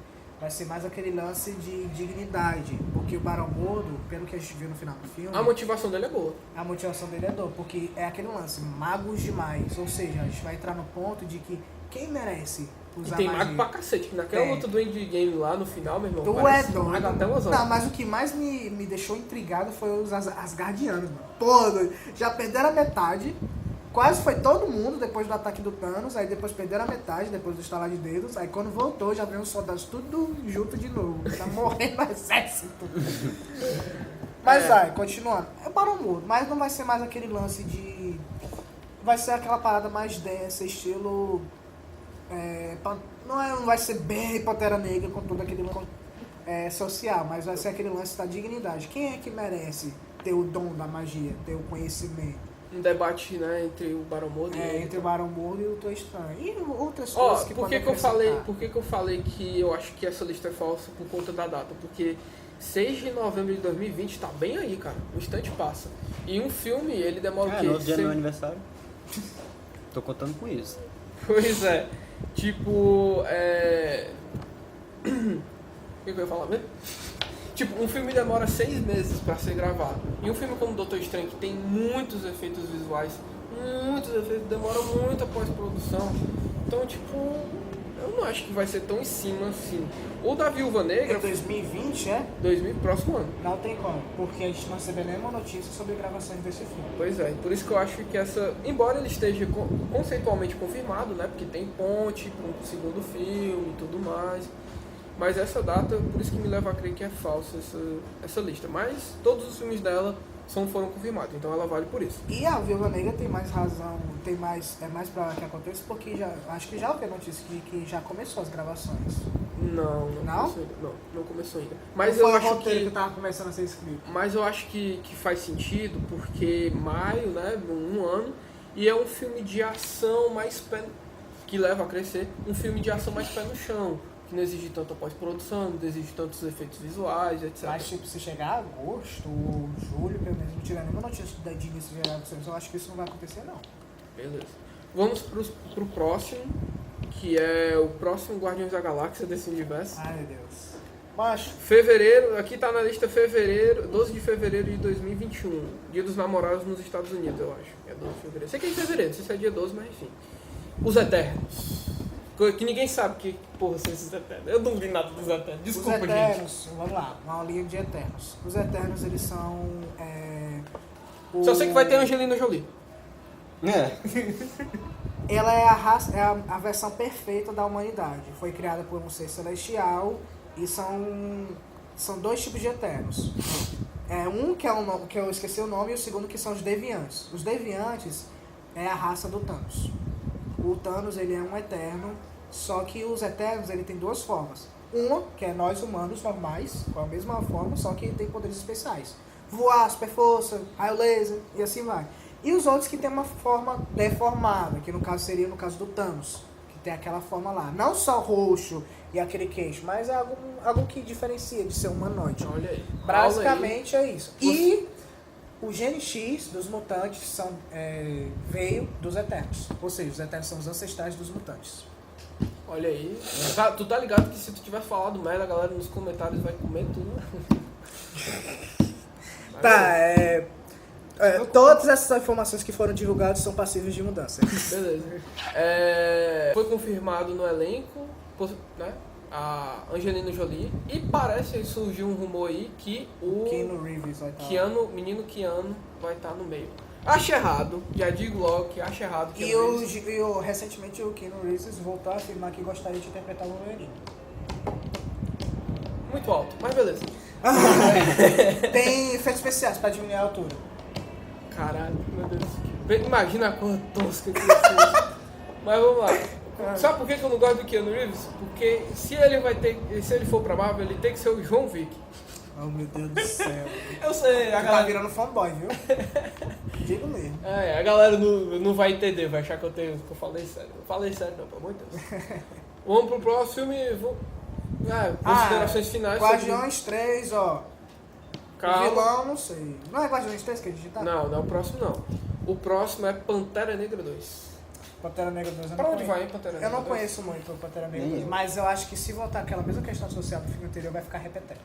Vai ser mais aquele lance de dignidade. Porque o Barão Morto, pelo que a gente viu no final do filme, a motivação dele é boa. a motivação dele é dor. Porque é aquele lance, magos demais. Ou seja, a gente vai entrar no ponto de que quem merece E usar tem magia? mago pra cacete. Que naquela Tem. luta do Endgame lá no final, meu irmão, Tu é parece doido. mago até umas Não, horas. mas o que mais me deixou intrigado foi os Asgardianos, mano. Pô, doido, já perderam a metade. Quase foi todo mundo depois do ataque do Thanos, aí depois perderam a metade, depois do estalar de dedos, aí quando voltou já veio os soldados tudo junto de novo, tá morrendo no exército. Mas vai, continuando. É Barão Morto, mas não vai ser mais aquele lance de... Vai ser aquela parada mais densa, estilo... não vai ser bem Pantera Negra com todo aquele lance social, mas vai ser aquele lance da dignidade. Quem é que merece ter o dom da magia, ter o conhecimento? Um debate, né, entre o Barão Mordo entre o Barão Mordo e o Doutor Estranho. E outras coisas que podem acrescentar. Por que eu falei que eu acho que essa lista é falsa por conta da data? Porque 6 de novembro de 2020 tá bem aí, cara. O instante passa. E um filme, ele demora o quê? No dia do meu aniversário. Tô contando com isso. Pois é. Tipo, O que eu ia falar mesmo? Tipo, um filme demora 6 meses pra ser gravado. E um filme como Doutor Estranho, que tem muitos efeitos visuais, demora muito a pós-produção. Então, tipo, eu não acho que vai ser tão em cima assim. O da Viúva Negra... Em 2020, 2000, próximo ano. Não tem como, porque a gente não recebeu nenhuma notícia sobre gravações desse filme. Pois é, por isso que eu acho que essa... Embora ele esteja conceitualmente confirmado, né? Porque tem ponte para um segundo filme e tudo mais... Mas essa data, por isso que me leva a crer que é falsa essa lista. Mas todos os filmes dela foram confirmados, então ela vale por isso. E a Viúva Negra tem mais razão, é mais pra que aconteça, porque acho que já houve a notícia que já começou as gravações. Não começou ainda. Mas não eu foi acho o roteiro que que tava começando a ser escrito. Mas eu acho que faz sentido, porque maio, né, um ano, e é um filme de ação mais que leva a crescer, um filme de ação mais pé no chão. Que não exige tanta pós-produção, não exige tantos efeitos visuais, etc. Mas tipo, se chegar a agosto ou julho, pelo menos não tiver nenhuma notícia de início de gravações, eu acho que isso não vai acontecer não. Beleza. Vamos pro próximo, que é o próximo Guardiões da Galáxia desse universo. Ai meu Deus. Macho. Fevereiro, aqui tá na lista 12 de fevereiro de 2021. Dia dos Namorados nos Estados Unidos, eu acho. É 12 de fevereiro. Sei que é em fevereiro, não sei se é dia 12, mas enfim. Os Eternos. Que ninguém sabe que porra são esses Eternos. Eu não vi nada dos Eternos. Desculpa, os Eternos, gente. Vamos lá, uma linha de Eternos. Os Eternos, eles são... Só sei que vai ter Angelina Jolie. Ela é a versão perfeita da humanidade. Foi criada por um ser celestial e são 2 tipos de Eternos. Um que eu esqueci o nome e o segundo que são os Deviantes. Os Deviantes é a raça do Thanos. O Thanos, ele é um Eterno, só que os Eternos, ele tem 2 formas. Uma, que é nós humanos normais, com a mesma forma, só que ele tem poderes especiais. Voar, super força, raio laser, e assim vai. E os outros que tem uma forma deformada, que no caso seria no caso do Thanos, que tem aquela forma lá. Não só roxo e aquele queixo, mas é algo que diferencia de ser humanoide. Olha aí. Basicamente é isso. E... o gene X dos mutantes veio dos Eternos. Ou seja, os Eternos são os ancestrais dos mutantes. Olha aí. Tu tá ligado que se tu tiver falado merda, a galera nos comentários vai comer tudo. Todas essas informações que foram divulgadas são passíveis de mudança. Beleza. Foi confirmado no elenco, né? A Angelina Jolie, e parece surgiu um rumor aí que o Keanu Reeves vai estar menino Keanu vai estar no meio. Acho errado, já digo logo que acho errado. Recentemente o Keanu Reeves voltou a afirmar que gostaria de interpretar o Wolverine. Muito alto, mas beleza. Tem efeitos especiais pra diminuir a altura. Caralho, meu Deus. Imagina a cor tosca que isso. Mas vamos lá. Sabe por que eu não gosto do Keanu Reeves? Porque se ele for pra Marvel, ele tem que ser o John Wick. Oh meu Deus do céu. Eu sei, a galera tá virando fanboy, viu? Digo mesmo. A galera não vai entender, vai achar que eu falei sério. Eu falei sério não, pelo amor de Deus. Vamos pro próximo filme. Considerações finais. Guardiões 3, ó. Calma. O vilão, não sei. Não é Guardiões 3 que a gente tá? Não é o próximo não. O próximo é Pantera Negra 2. Pantera Negra 2 eu pra não onde conheço. vai, Pantera Negra 2? Eu não conheço muito o Pantera Negra 2, mas eu acho que se voltar aquela mesma questão social do filme anterior, vai ficar repeteco.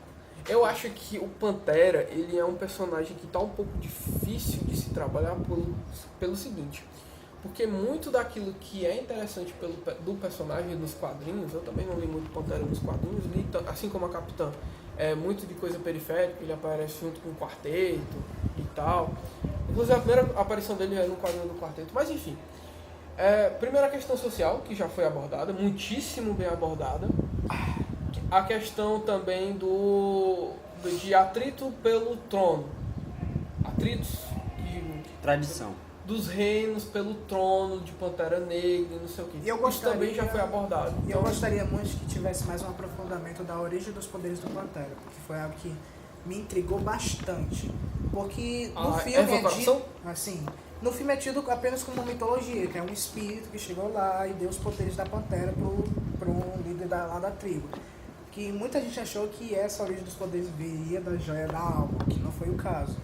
Eu acho que o Pantera, ele é um personagem que tá um pouco difícil de se trabalhar pelo seguinte. Porque muito daquilo que é interessante do personagem nos quadrinhos, eu também não li muito Pantera nos quadrinhos, li, assim como a Capitã, muito de coisa periférica, ele aparece junto com o quarteto e tal. Inclusive a primeira aparição dele é no quadrinho do quarteto. Mas enfim. Primeira questão social, que já foi abordada, muitíssimo bem abordada. A questão também de atrito pelo trono. Atritos Tradição. dos reinos pelo trono de Pantera Negra e não sei o que. E eu Isso gostaria- também já foi abordado. E eu Então, gostaria muito que tivesse mais um aprofundamento da origem dos poderes do Pantera, porque foi algo que me intrigou bastante. Porque no A filme Eva Coração? assim, no filme é tido apenas como uma mitologia, que é um espírito que chegou lá e deu os poderes da Pantera pro líder lá da tribo. Que muita gente achou que essa origem dos poderes viria da joia da alma, que não foi o caso.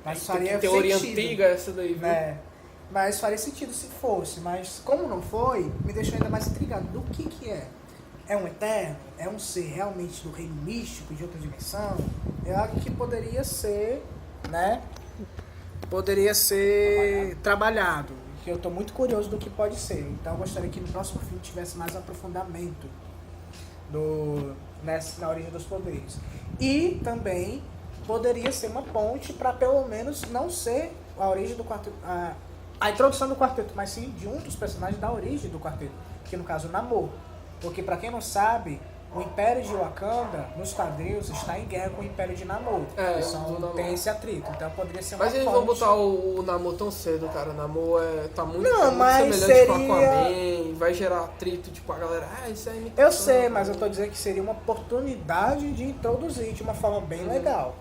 Mas faria que teoria sentido, antiga essa daí, viu? né? Mas faria sentido se fosse, mas como não foi, me deixou ainda mais intrigado do que é. É um eterno? É um ser realmente do reino místico, de outra dimensão? É algo que poderia ser, né? Poderia ser trabalhado. Que eu estou muito curioso do que pode ser. Então eu gostaria que no próximo filme tivesse mais aprofundamento na origem dos poderes. E também poderia ser uma ponte para pelo menos não ser a origem do quarteto, a introdução do quarteto, mas sim de um dos personagens da origem do quarteto, que no caso Namor. Porque para quem não sabe, o Império de Wakanda, nos quadrinhos, está em guerra com o Império de Namor. Do Namor. Tem esse atrito, então poderia ser uma Mas eles ponte. vão botar o Namor tão cedo, cara. O Namor tá muito, Não, muito mas semelhante com seria- Aquaman, vai gerar atrito, tipo, a galera, isso é imitação. Eu sei, mas eu tô dizendo que seria uma oportunidade de introduzir de uma forma bem legal.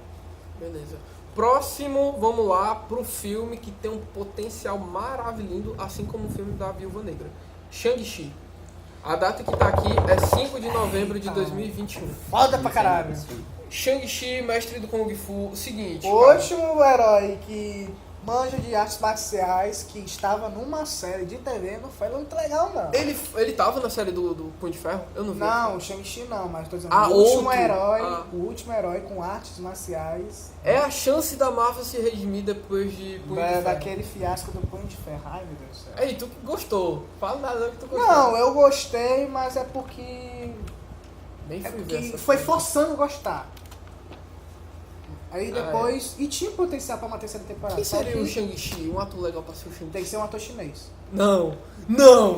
Beleza. Próximo, vamos lá pro filme que tem um potencial maravilhoso, assim como o filme da Viúva Negra. Shang-Chi. A data que tá aqui é 5 de novembro de 2021. Foda pra caralho. Shang-Chi, mestre do Kung Fu. Seguinte, O cara, último herói que manja de artes marciais que estava numa série de TV não foi muito legal, não. ele tava na série do Punho de Ferro? Eu não vi. Não, o Shang-Chi não, mas tô dizendo Ah, o último outro. herói, Ah. o último herói com artes marciais É a chance da Marvel se redimir depois de Punho de Ferro. daquele fiasco do Punho de Ferro. Ai, meu Deus do céu. Ei, tu que gostou. Fala nada que tu gostou. Não, eu gostei, mas é porque Nem É fui ver porque essa foi série. forçando gostar. Aí depois. E tinha potencial pra uma terceira temporada. Quem só seria que o Shang-Chi? Um ator legal pra ser o Tem Shang-Chi? que ser um ator chinês. Não!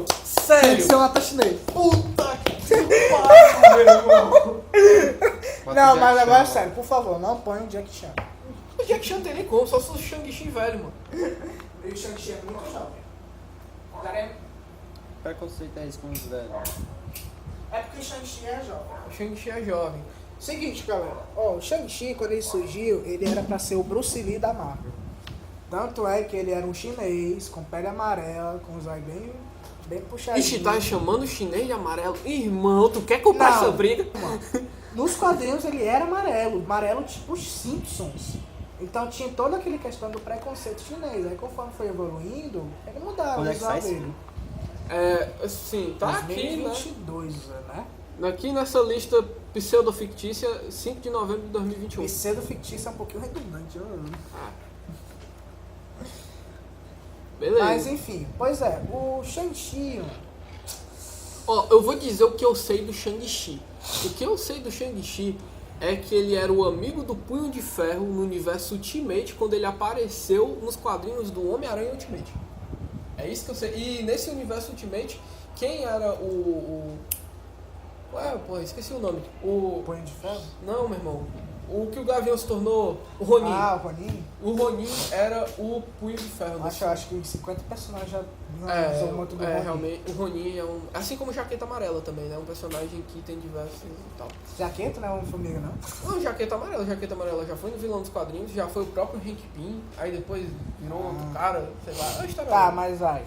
Tem Sério! que ser um ator chinês. Puta que pariu, meu irmão! Não, mas agora é sério, por favor, não ponha um Jack Chan. O Jack Chan tem nem como, só se o Shang-Chi velho, mano. E o Shang-Chi é muito jovem. O cara é Preconceito é isso com os velhos. porque o Shang-Chi é jovem. O Shang-Chi é jovem. Seguinte, galera. Ó, o Shang-Chi, quando ele surgiu, ele era pra ser o Bruce Lee da Marvel. Tanto é que ele era um chinês, com pele amarela, com os olhos bem puxadinhos. Ixi, tá chamando o chinês de amarelo? Irmão, tu quer comprar Não. essa briga? Nos quadrinhos ele era amarelo tipo os Simpsons. Então tinha toda aquela questão do preconceito chinês. Aí conforme foi evoluindo, ele mudava Quando o é que visual sai esse dele. Sim, tá aqui, né? 2022, né? Aqui nessa lista pseudo-fictícia, 5 de novembro de 2021. E sendo fictício é um pouquinho redundante. Beleza. Mas enfim, pois é, o Shang-Chi, Ó, eu vou dizer o que eu sei do Shang-Chi. O que eu sei do Shang-Chi é que ele era o amigo do Punho de Ferro no universo Ultimate quando ele apareceu nos quadrinhos do Homem-Aranha Ultimate. É isso que eu sei. E nesse universo Ultimate, quem era esqueci o nome. o Punho de Ferro. Não, meu irmão. O que o Gavião se tornou, o Ronin. Ah, o Ronin. O Ronin era o Punho de Ferro. Acho que 50 personagens já não muito do Ronin. Realmente, o Ronin é um... Assim como o Jaqueta Amarela também, né? Um personagem que tem diversos e tal. Jaqueta não é Homem-Formiga, não? Não, Jaqueta Amarela já foi no vilão dos quadrinhos, já foi o próprio Hank Pym, aí depois virou outro cara, sei lá, é uma história. Tá, mas vai.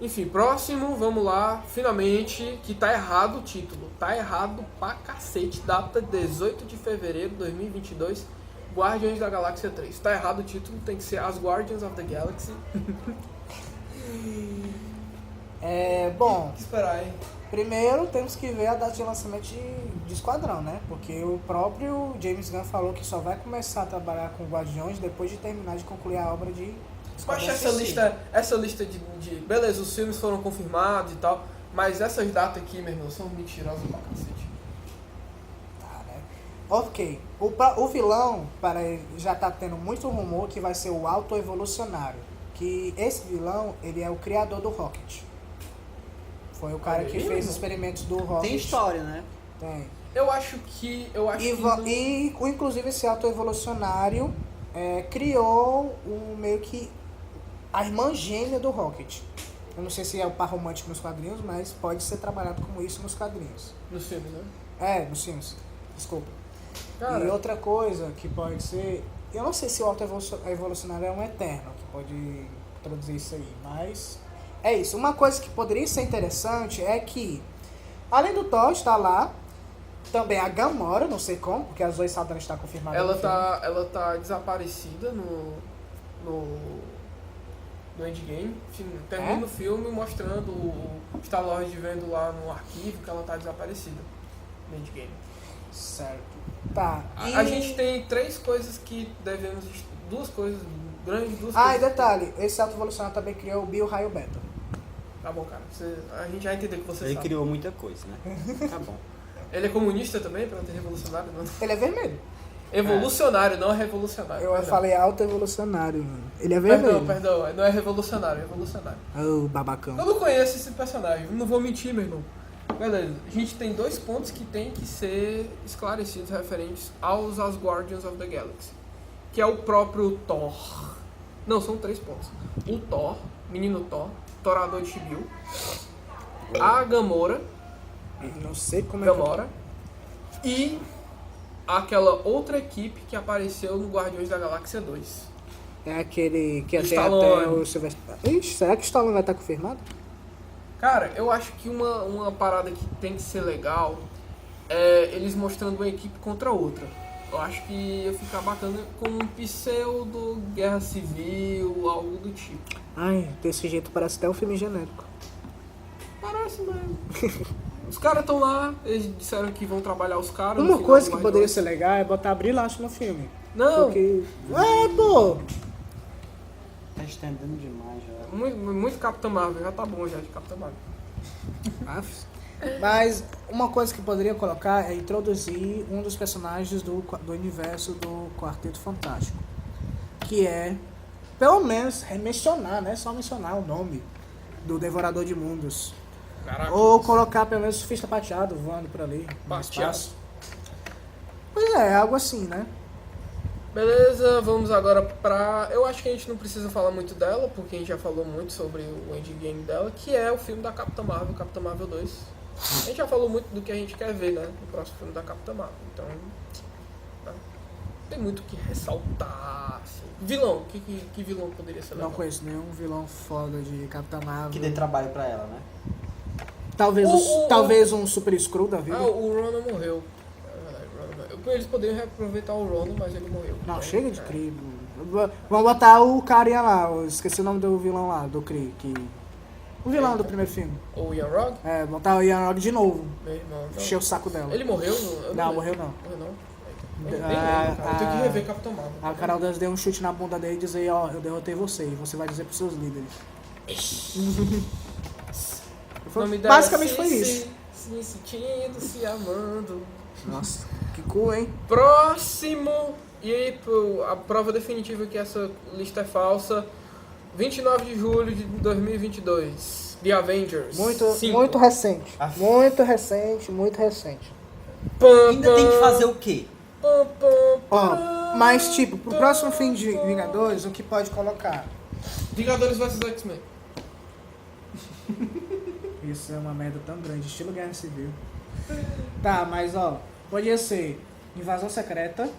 Enfim, próximo, vamos lá, finalmente, que tá errado o título, tá errado pra cacete, data 18 de fevereiro de 2022, Guardiões da Galáxia 3. Tá errado o título, tem que ser As Guardians of the Galaxy. Bom, O que esperar, hein? primeiro temos que ver a data de lançamento de Esquadrão, né? Porque o próprio James Gunn falou que só vai começar a trabalhar com Guardiões depois de terminar de concluir a obra de Eu acho Esquadrão essa lista de... Beleza, os filmes foram confirmados e tal, mas essas datas aqui, meu irmão, são mentirosas pra cacete. Tá, né? Ok. O vilão, já tá tendo muito rumor que vai ser o Autoevolucionário. Que esse vilão, ele é o criador do Rocket. Foi o cara que fez os experimentos do Rocket. Tem história, né? Tem. Eu acho que Inclusive, esse Autoevolucionário criou meio que a irmã gêmea do Rocket. Eu não sei se é o par romântico nos quadrinhos, mas pode ser trabalhado como isso nos quadrinhos. Nos filmes, né? Nos filmes. Desculpa. Cara, E outra coisa que pode ser... Eu não sei se o Autoevolucionário é um Eterno, que pode traduzir isso aí, mas... É isso. Uma coisa que poderia ser interessante é que, além do Thor estar lá, também a Gamora, não sei como, porque as 2 Saldanha está confirmada. ela tá desaparecida no Endgame. Termina o filme mostrando o Star-Lord vendo lá no arquivo que ela tá desaparecida no Endgame. Certo. Tá. A gente tem 3 coisas que devemos... 2 coisas grandes, 2 Ah, e coisas... detalhe, esse Autoevolucionário também criou o Bill Raio Beta. Tá bom, cara. A gente já entendeu que você Ele sabe. criou muita coisa, né? Tá bom. Ele é comunista também, pra não ter revolucionário? Não. Ele é vermelho. Evolucionário, não é revolucionário. Eu perdão. falei Autoevolucionário, mano. Ele é vermelho. Perdão. Não é revolucionário, é evolucionário. Ô, babacão. Eu não conheço esse personagem, não vou mentir, meu irmão. Beleza, a gente tem 2 pontos que tem que ser esclarecidos referentes aos Asgardians of the Galaxy. Que é o próprio Thor. Não, são 3 pontos. O Thor, menino Thor, Torador de Shibuya. A Gamora, Não sei como é que... Gamora. E aquela outra equipe que apareceu no Guardiões da Galáxia 2. É aquele que até Stallone. o Sylvester... Ixi, será que o Stallone vai estar confirmado? Cara, eu acho que uma parada que tem que ser legal é eles mostrando uma equipe contra outra. Eu acho que ia ficar bacana com um pseudo guerra civil, algo do tipo. Ai, desse jeito parece até um filme genérico. Parece mesmo. Os caras estão lá, eles disseram que vão trabalhar os caras. no Uma final coisa do que Guardiões. poderia ser legal é botar Brie Larson no filme. Não, Porque... pô! Tá estendendo demais já. muito Capitã Marvel, já tá bom já de Capitã Marvel. Mas uma coisa que poderia colocar é introduzir um dos personagens do universo do Quarteto Fantástico. Que é, pelo menos, mencionar, né? Só mencionar o nome do Devorador de Mundos. Caraca. Ou colocar pelo menos o Surfista Prateado voando por ali no Prateado. espaço. Pois é, algo assim, né? Beleza, vamos agora pra... Eu acho que a gente não precisa falar muito dela, porque a gente já falou muito sobre o endgame dela, que é o filme da Capitã Marvel, Capitã Marvel 2. A gente já falou muito do que a gente quer ver, né, no próximo filme da Capitã Marvel. Então, não tem muito o que ressaltar. Assim. Vilão, que vilão poderia ser legal? Não conheço nenhum vilão foda de Capitã Marvel. Que dê trabalho pra ela, né? Talvez, talvez um Super Screw da vida. Ah, o Ronan morreu. É verdade, o Ronan morreu. Eles poderiam reaproveitar o Ronan, mas ele morreu. Não, Então, chega de Kree. Vamos botar o carinha lá, eu esqueci o nome do vilão lá, do Kree. O vilão do primeiro filme. O Ian Rock? É, botar o Ian Rock de novo. Meu irmão. Não. Encher o saco dela. Ele morreu? Eu Não, lembro. morreu não. Morreu não? Eu nem Ah, lembro, cara. Eu tenho que rever Capitão Marvel. A Carol Dance deu um chute na bunda dele e dizer, ó, eu derrotei você. E você vai dizer pros seus líderes. O nome dela Basicamente é foi isso. Se sentindo, se amando. Nossa, que cool, hein? Próximo. E aí, a prova definitiva que essa lista é falsa. 29 de julho de 2022. The Avengers. Muito recente. Muito recente, muito recente. Ainda tem que fazer o quê? Ó, mas tipo, pro próximo fim de Vingadores, o que pode colocar? Vingadores vs X-Men. Isso é uma merda tão grande, estilo Guerra Civil. Tá, mas ó, podia ser Invasão Secreta,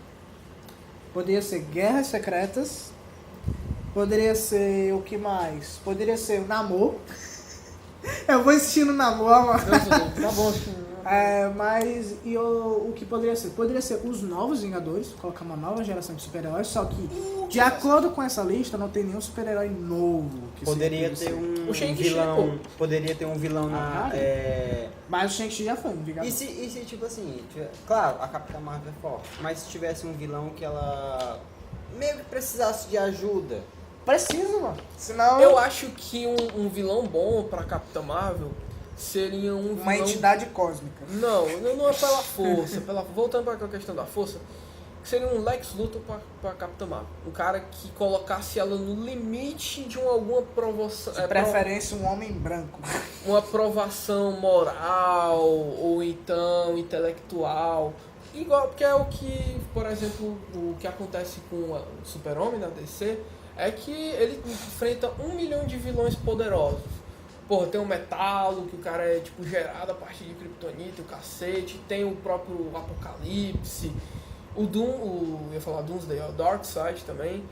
poderia ser Guerras Secretas, poderia ser o que mais? Poderia ser o Namor. Eu vou assistir no Namor, mano. Tá bom. Mas e o que poderia ser? Poderia ser os novos Vingadores, colocar uma nova geração de super-heróis, só que, de acordo com essa lista, não tem nenhum super-herói novo. Que Poderia ter ser. um O Shang-Chi, vilão. Poderia ter um vilão na. Mas o Shang-Chi já foi um Vingador. E se tipo assim, claro, a Capitã Marvel é forte, mas se tivesse um vilão que ela meio que precisasse de ajuda. Precisa, mano. Senão. Eu acho que um vilão bom pra Capitã Marvel seria um Uma vilão... entidade cósmica. Não é pela força. Voltando para a questão da força, seria um Lex Luthor para Capitã Marvel. Um cara que colocasse ela no limite de alguma provação. De preferência, um homem branco. Uma aprovação moral ou então intelectual. Igual, porque é o que, por exemplo, o que acontece com o Super-Homem na DC é que ele enfrenta 1 milhão de vilões poderosos. Porra, tem o Metalo, que o cara é tipo gerado a partir de Kryptonita, o cacete, tem o próprio Apocalipse, o Doom, eu ia falar Doomsday, o Darkseid também.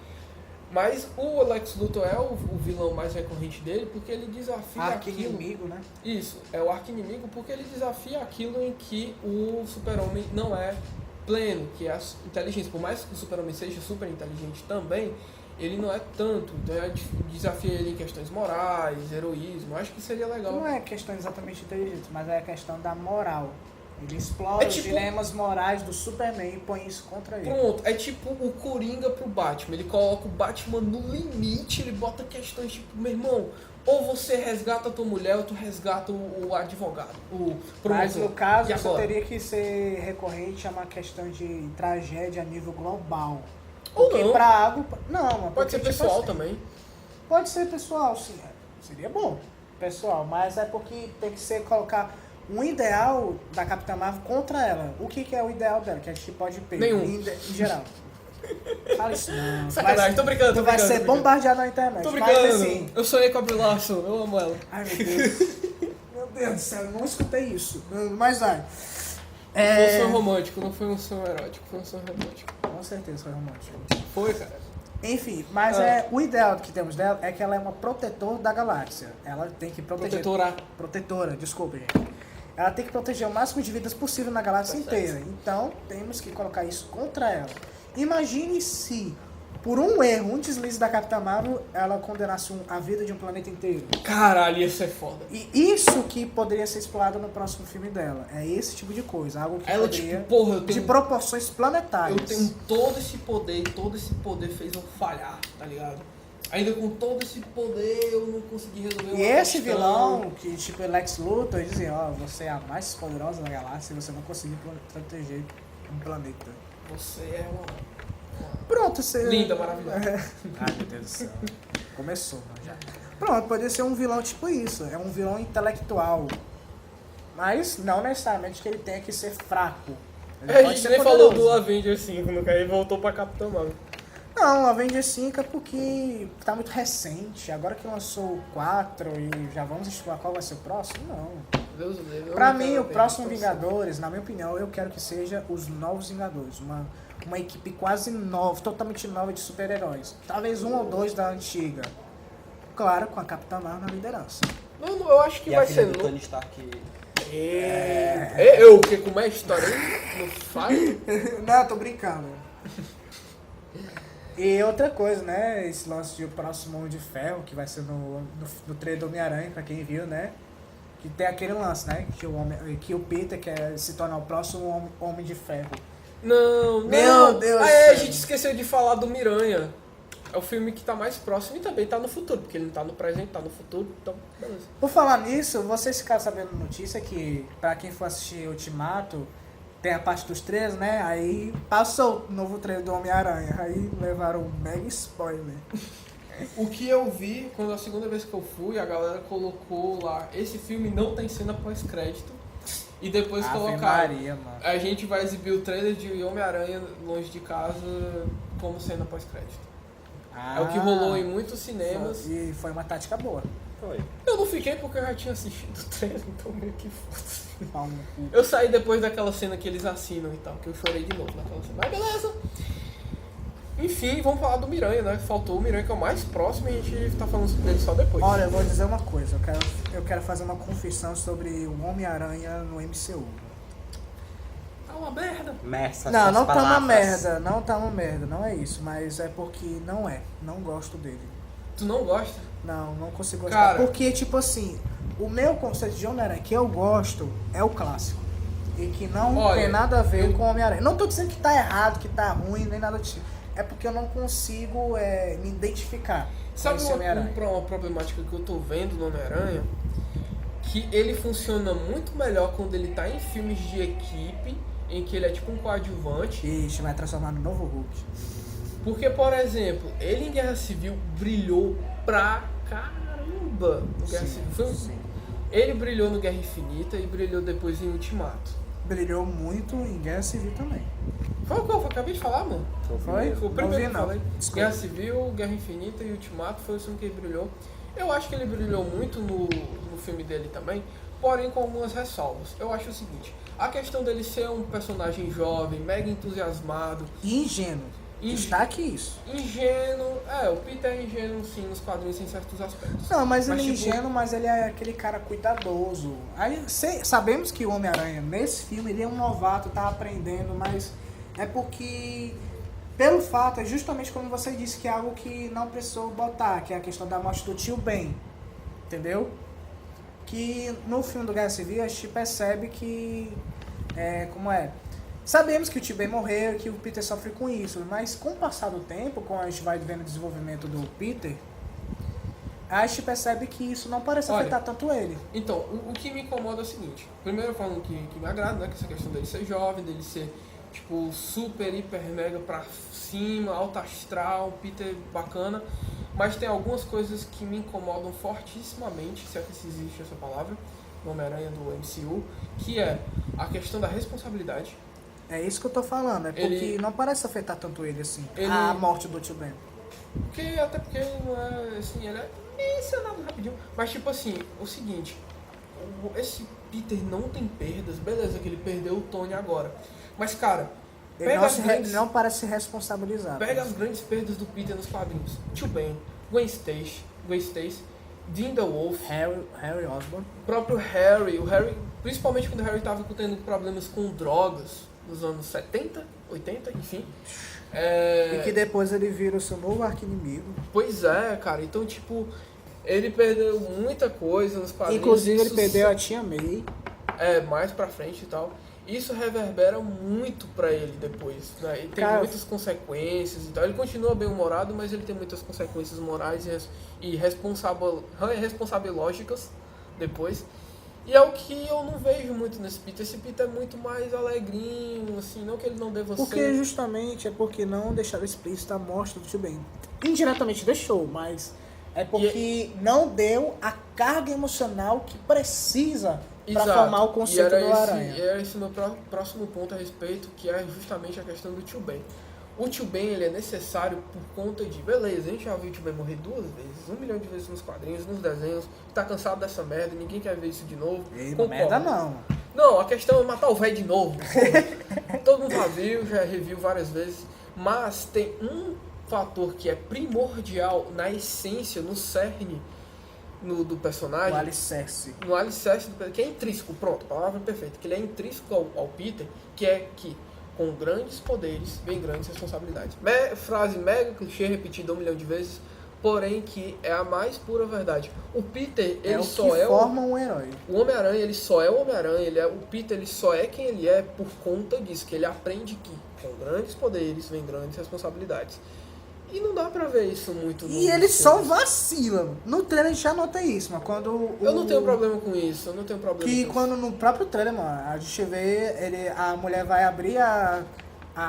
Mas o Lex Luthor é o vilão mais recorrente dele porque ele desafia Arqui-inimigo, né? Isso, é o arqui-inimigo porque ele desafia aquilo em que o Super-Homem não é pleno, que é a inteligência. Por mais que o Super-Homem seja super inteligente também, ele não é tanto. Então desafia ele em questões morais, heroísmo. Acho que seria legal. Não é questão exatamente inteligente, mas é a questão da moral. Ele explora tipo, os dilemas morais do Superman e põe isso contra ele. Pronto, é tipo o Coringa pro Batman. Ele coloca o Batman no limite, ele bota questões tipo, meu irmão, ou você resgata a tua mulher ou tu resgata o advogado, o promotor. Mas no caso, E isso agora? teria que ser recorrente a uma questão de tragédia a nível global. Ou Porque não. pra água... Não, mas Pode porque, ser tipo pessoal assim, também. Pode ser pessoal, sim. Seria bom, pessoal. Mas é porque tem que ser colocar um ideal da Capitã Marvel contra ela. O que é o ideal dela? Que a gente pode pegar Nenhum. em geral. Fala isso não. Sacanagem, tô brincando, Tu vai ser tô brincando. bombardeado na internet. Tô Mas brincando. assim... Eu sonhei com a Brie Larson, eu amo ela. Ai, meu Deus. Meu Deus do céu, eu não escutei isso. Mas vai. Foi um sonho romântico, não foi um sonho erótico, foi um sonho romântico. Com certeza foi romântico. Foi, cara. Enfim, mas o ideal que temos dela é que ela é uma protetora da galáxia. Ela tem que proteger... Protetora, desculpa, gente. Ela tem que proteger o máximo de vidas possível na galáxia inteira. Então, temos que colocar isso contra ela. Imagine se, por um erro, um deslize da Capitã Marvel, ela condenasse a vida de um planeta inteiro. Caralho, ia ser foda. E isso que poderia ser explorado no próximo filme dela. É esse tipo de coisa. Algo que Ela, poderia... tipo, porra, eu de tenho... proporções planetárias. Eu tenho todo esse poder e todo esse poder fez eu falhar, tá ligado? Ainda com todo esse poder eu não consegui resolver uma E esse questão. vilão, que tipo Lex Luthor, dizia, ó, você é a mais poderosa da galáxia e você não conseguiu proteger um planeta. Você é uma... Pronto, você... Linda, maravilhosa. Ai, meu Deus do céu. Começou, mano, já. Pronto, pode ser um vilão tipo isso. É um vilão intelectual. Mas não necessariamente que ele tenha que ser fraco. Ele A pode gente ser nem falou poderoso. do Avengers 5, no cara, ele voltou pra Capitão Marvel. Não, Avengers 5 é porque tá muito recente. Agora que lançou o 4 e já vamos estudar qual vai ser o próximo, não. Deus do livro. Pra mim, o próximo Vingadores, na minha opinião, eu quero que seja os novos Vingadores. Uma equipe quase nova, totalmente nova de super-heróis. Talvez um ou dois da antiga. Claro, com a Capitã Marvel na liderança. Não, eu acho que E vai aquele ser do no... Tony Stark. Eu, o que? Como é a história aí? Não faz? Não, tô brincando. E outra coisa, né? Esse lance de o próximo Homem de Ferro, que vai ser no trailer do Homem-Aranha, pra quem viu, né? Que tem aquele lance, né? Que o Peter quer se tornar o próximo Homem de Ferro. Não. Meu Deus do A céu. gente esqueceu de falar do Miranha. É o filme que tá mais próximo e também tá no futuro, porque ele não tá no presente, tá no futuro, então beleza. Por falar nisso, vocês ficaram sabendo notícia que, pra quem for assistir Ultimato, tem a parte dos três, né? Aí passou o novo trailer do Homem-Aranha. Aí levaram um mega spoiler. O que eu vi, quando a segunda vez que eu fui, a galera colocou lá, esse filme não tem cena pós-crédito. E depois Ave colocaram, Maria, mano. a gente vai exibir o trailer de Homem-Aranha longe de casa como cena pós-crédito. É o que rolou em muitos cinemas. E foi uma tática boa. Foi. Eu não fiquei porque eu já tinha assistido o trailer, então meio que foda-se. Pau no cu. Eu saí depois daquela cena que eles assinam e tal, que eu chorei de novo naquela cena. Mas beleza. Enfim, vamos falar do Miranha, né? Faltou o Miranha, que é o mais próximo, e a gente tá falando dele só depois. Olha, eu vou dizer uma coisa. Eu quero fazer uma confissão sobre o Homem-Aranha no MCU. Tá uma merda. Meça Não, suas não tá uma palavras. merda. Não tá uma merda. Não é isso. Mas é porque não é. Não gosto dele. Tu não gosta? Não consigo gostar. Cara. Porque, tipo assim, o meu conceito de Homem-Aranha que eu gosto é o clássico. E que não Olha, tem nada a ver eu- com o Homem-Aranha. Não tô dizendo que tá errado, que tá ruim, nem nada disso. É porque eu não consigo me identificar com Sabe esse uma Homem-Aranha. problemática que eu tô vendo no Homem-Aranha? que ele funciona muito melhor quando ele tá em filmes de equipe, em que ele é tipo um coadjuvante. Ixi, vai transformar no novo Hulk. Porque, por exemplo, ele em Guerra Civil brilhou pra caramba. No Guerra Civil. Ele brilhou no Guerra Infinita e brilhou depois em Ultimato. Brilhou muito em Guerra Civil também. Foi o que eu acabei de falar, mano. Foi? Foi o primeiro que eu falei. Desculpa. Guerra Civil, Guerra Infinita e Ultimato foi o filme que ele brilhou. Eu acho que ele brilhou muito no filme dele também, porém com algumas ressalvas. Eu acho o seguinte, a questão dele ser um personagem jovem, mega entusiasmado. E ingênuo. Destaque isso. Ingênuo. O Peter é ingênuo sim nos quadrinhos em certos aspectos. Não, mas ele é tipo, ingênuo, mas ele é aquele cara cuidadoso. Aí sabemos que o Homem-Aranha, nesse filme, ele é um novato, tá aprendendo, mas é porque, pelo fato, é justamente como você disse, que é algo que não precisou botar, que é a questão da morte do tio Ben. Entendeu? Que no filme do Guerra Civil a gente percebe que, sabemos que o tio Ben morreu e que o Peter sofre com isso, mas com o passar do tempo, quando a gente vai vendo o desenvolvimento do Peter, a gente percebe que isso não parece afetar tanto ele. Então, o que me incomoda é o seguinte. Primeiro falando que me agrada, né? Que essa questão dele ser jovem, dele ser tipo super, hiper, mega pra cima, alto astral, um Peter bacana. Mas tem algumas coisas que me incomodam fortissimamente, se é que existe essa palavra, no Homem-Aranha do MCU, que é a questão da responsabilidade. É isso que eu tô falando, é porque não parece afetar tanto ele assim, a morte do tio Ben. Até porque ele não é assim, ele é mencionado rapidinho. Mas tipo assim, o seguinte, esse Peter não tem perdas, beleza que ele perdeu o Tony agora. Mas cara, Ele não parece se responsabilizar. Pega as grandes perdas do Peter nos quadrinhos. Tio Ben, Gwen Stacy, Dean DeWolf, Harry Osborn. O próprio Harry, principalmente quando o Harry estava tendo problemas com drogas nos anos 70, 80, enfim. E que depois ele vira o seu novo arqui-inimigo. Pois é, cara. Então, tipo, ele perdeu muita coisa nos quadrinhos. Inclusive ele perdeu a tia May. Mais pra frente e tal. Isso reverbera muito pra ele depois, né? Ele tem muitas consequências e tal. Ele continua bem-humorado, mas ele tem muitas consequências morais e responsabilógicas depois. E é o que eu não vejo muito nesse Peter. Esse Peter é muito mais alegrinho, assim, não que ele não deva ser. Porque justamente é porque não deixaram explícita a morte do tio Ben. Indiretamente deixou, mas é porque não deu a carga emocional que precisa para formar o conceito do Aranha. E era esse meu próximo ponto a respeito, que é justamente a questão do tio Ben. O tio Ben, ele é necessário por conta de... Beleza, a gente já viu o tio Ben morrer 2 vezes, 1 milhão de vezes nos quadrinhos, nos desenhos. Tá cansado dessa merda, ninguém quer ver isso de novo. Merda não. Não, a questão é matar o velho de novo. Todo mundo já viu, já reviu várias vezes. Mas tem um fator que é primordial na essência, no cerne do personagem. No alicerce que é intrínseco, pronto, a palavra perfeita. Que ele é intrínseco ao Peter, que é que com grandes poderes vem grandes responsabilidades. Frase mega clichê, repetida 1 milhão de vezes, porém que é a mais pura verdade. O Peter, ele forma um herói. O Homem-Aranha, ele só é o Homem-Aranha, o Peter, ele só é quem ele é por conta disso, que ele aprende que com grandes poderes vem grandes responsabilidades. E não dá pra ver isso muito. E ele só vacila. No trailer a gente já nota isso, mas quando... Eu não tenho problema com isso, quando no próprio trailer, mano, a gente vê, a mulher vai abrir a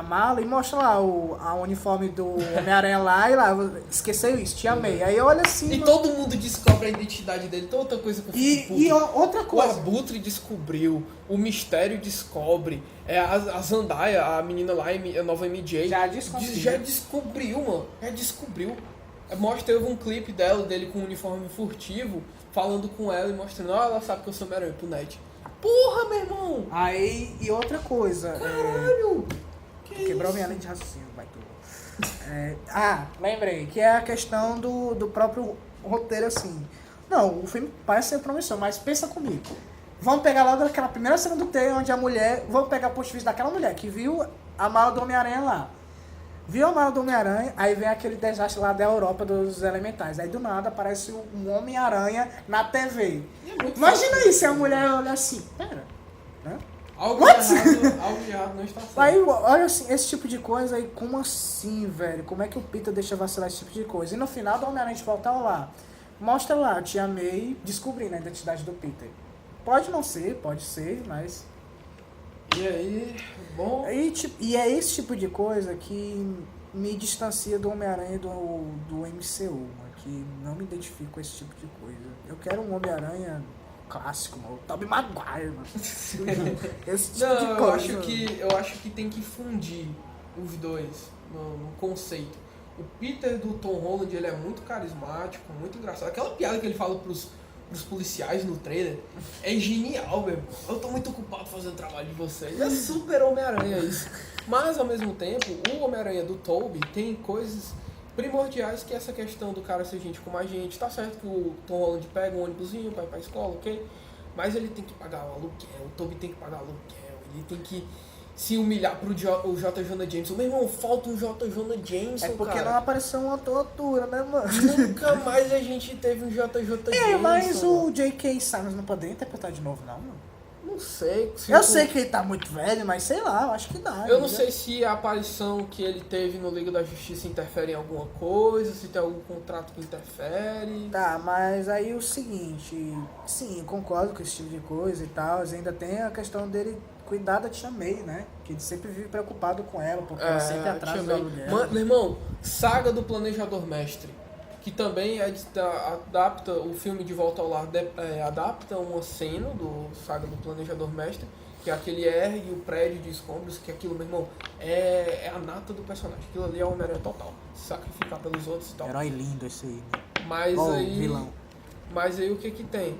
mala e mostra lá a uniforme do Homem-Aranha lá, e lá, esqueceu isso, te amei. Aí olha assim... E todo mundo descobre a identidade dele, toda outra coisa que eu E outra coisa... O Abutre descobriu, o Mistério descobre, a Zendaya, a menina lá, a nova MJ... Já descobriu, mano. Já descobriu. Mostra um clipe dele com um uniforme furtivo, falando com ela e mostrando, ela sabe que eu sou Homem-Aranha pro Ned. Porra, meu irmão! Aí, e outra coisa... Caralho! Quebrou minha linha de raciocínio, vai tudo. Lembrei, que é a questão do próprio roteiro, assim. Não, o filme parece ser promissor, mas pensa comigo. Vamos pegar logo aquela primeira cena do trailer, onde a mulher... Vamos pegar o ponto de vista daquela mulher que viu a mala do Homem-Aranha lá. Viu a mala do Homem-Aranha, aí vem aquele desastre lá da Europa dos elementais. Aí do nada aparece um Homem-Aranha na TV. Imagina aí se a mulher olha assim, pera, né? Algo de errado não está certo. Aí, olha assim, esse tipo de coisa aí, como assim, velho? Como é que o Peter deixa vacilar esse tipo de coisa? E no final do Homem-Aranha, a gente volta lá. Mostra lá a tia May descobrindo a identidade do Peter. Pode não ser, pode ser, mas... E aí, bom... E é esse tipo de coisa que me distancia do Homem-Aranha do MCU, mano, que não me identifico com esse tipo de coisa. Eu quero um Homem-Aranha clássico, mano, o Tobey Maguire, mano. Esse tipo de Não, coisa. eu acho que tem que fundir os dois no conceito. O Peter do Tom Holland, ele é muito carismático, muito engraçado. Aquela piada que ele fala pros policiais no trailer é genial, mesmo. Eu tô muito ocupado fazendo o trabalho de vocês. É super Homem-Aranha isso. Mas, ao mesmo tempo, o Homem-Aranha do Tobey tem coisas primordiais, que é essa questão do cara ser gente como a gente. Tá certo que o Tom Holland pega um ônibusinho, vai pra escola, ok? Mas ele tem que pagar o aluguel, o Tobey tem que pagar o aluguel, ele tem que se humilhar pro J. Jonah Jameson. Meu irmão, falta um J. Jonah Jameson, É porque cara. não apareceu uma altura, né, mano? Nunca mais a gente teve um J. Jameson. Mas o J.K. Simmons não poderia interpretar de novo, não, mano. Não sei. Eu sei que ele tá muito velho, mas sei lá, eu acho que dá. Eu não sei se a aparição que ele teve no Liga da Justiça interfere em alguma coisa, se tem algum contrato que interfere. Tá, mas aí o seguinte, sim, eu concordo com esse tipo de coisa e tal, mas ainda tem a questão dele cuidar da Tia May, né? Que ele sempre vive preocupado com ela, porque ela sempre atrasa do aluguel. Meu irmão, Saga do Planejador Mestre, que também adapta o filme De Volta ao Lar, adapta uma cena do Saga do Planejador Mestre, que é aquele R e o prédio de escombros, que aquilo, meu irmão, é a nata do personagem. Aquilo ali é o Homem-Aranha total, se sacrificar pelos outros e tal. Herói lindo esse aí. Mas Vilão. Mas aí o que que tem?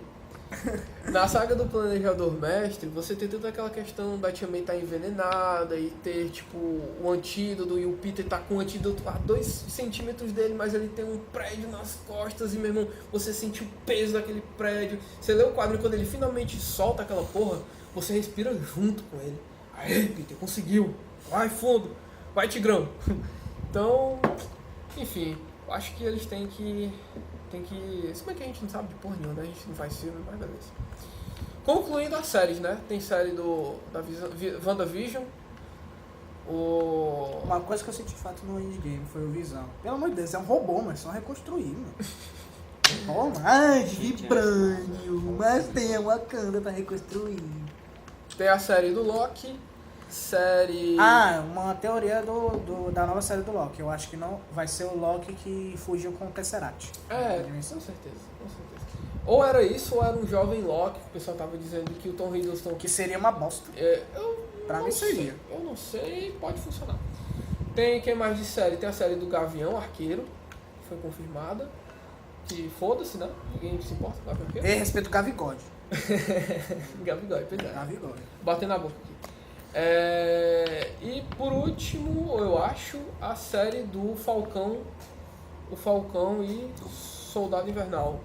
Na Saga do Planejador Mestre, você tem toda aquela questão da Tia May estar envenenada e ter, tipo, o antídoto, e o Peter tá com o antídoto a 2 centímetros dele, mas ele tem um prédio nas costas e, meu irmão, você sente o peso daquele prédio. Você lê o quadro e quando ele finalmente solta aquela porra, você respira junto com ele. Aê, Peter, conseguiu! Vai fundo! Vai, Tigrão! Então, enfim, eu acho que eles têm que... Se bem que a gente não sabe de porra nenhuma, né? A gente não faz filme, mas beleza. Concluindo as séries, né? Tem série da WandaVision. Uma coisa que eu senti fato no Endgame foi o Visão. Pelo amor de Deus, é um robô, mas só reconstruir, mano. Oh, mas vibrânio, mas tem a Wakanda pra reconstruir. Tem a série do Loki. Série... Uma teoria da nova série do Loki. Eu acho que não vai ser o Loki que fugiu com o Tesseract. Com certeza. Ou era isso, ou era um jovem Loki, que o pessoal tava dizendo que o Tom Hiddleston... Que seria uma bosta. Pra mim seria. Eu não sei, pode funcionar. Tem quem mais de série? Tem a série do Gavião Arqueiro, que foi confirmada. Que foda-se, né? Ninguém se importa com o Gavião Arqueiro. E respeito o Gavigode. Gavigode, pois é. Gavigode. Batendo na boca aqui. E por último, eu acho, a série do Falcão. O Falcão e Soldado Invernal.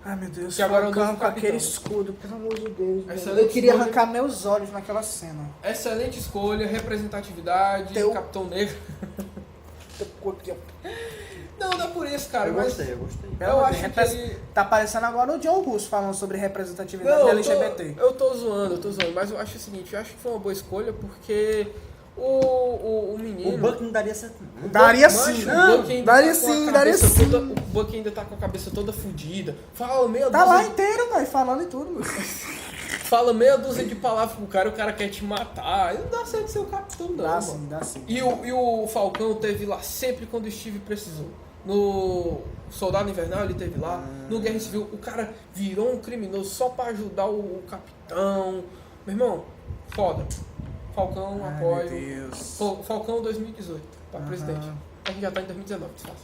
Ai, meu Deus, Que agora é o Falcão novo com aquele capitão. escudo, pelo amor de Deus. Excelente Eu queria escolha. arrancar meus olhos naquela cena. Excelente escolha, representatividade, Capitão Negro. Não é por isso, cara. Eu mas gostei. Eu acho que ele... Tá parecendo agora o John Russo falando sobre representatividade Não, LGBT. eu tô zoando, mas eu acho o seguinte, eu acho que foi uma boa escolha porque o menino... O Buck não daria certo. Daria Macho, sim, o Buck ainda daria tá com a sim, cabeça daria sim. toda- O Buck ainda tá com a cabeça toda fudida. Fala meia Tá lá dúzia, inteiro, pai, falando e tudo. fala meia dúzia de palavras pro cara, o cara quer te matar. Não dá certo ser o capitão, não, Dá mano. sim, dá sim. E o Falcão teve lá sempre quando o Steve precisou. No Soldado Invernal ele teve lá. No Guerra Civil o cara virou um criminoso só pra ajudar o capitão. Meu irmão, foda. Falcão, Ai, apoio. meu Deus. Falcão 2018 pra presidente. A gente já tá em 2019, desfaz.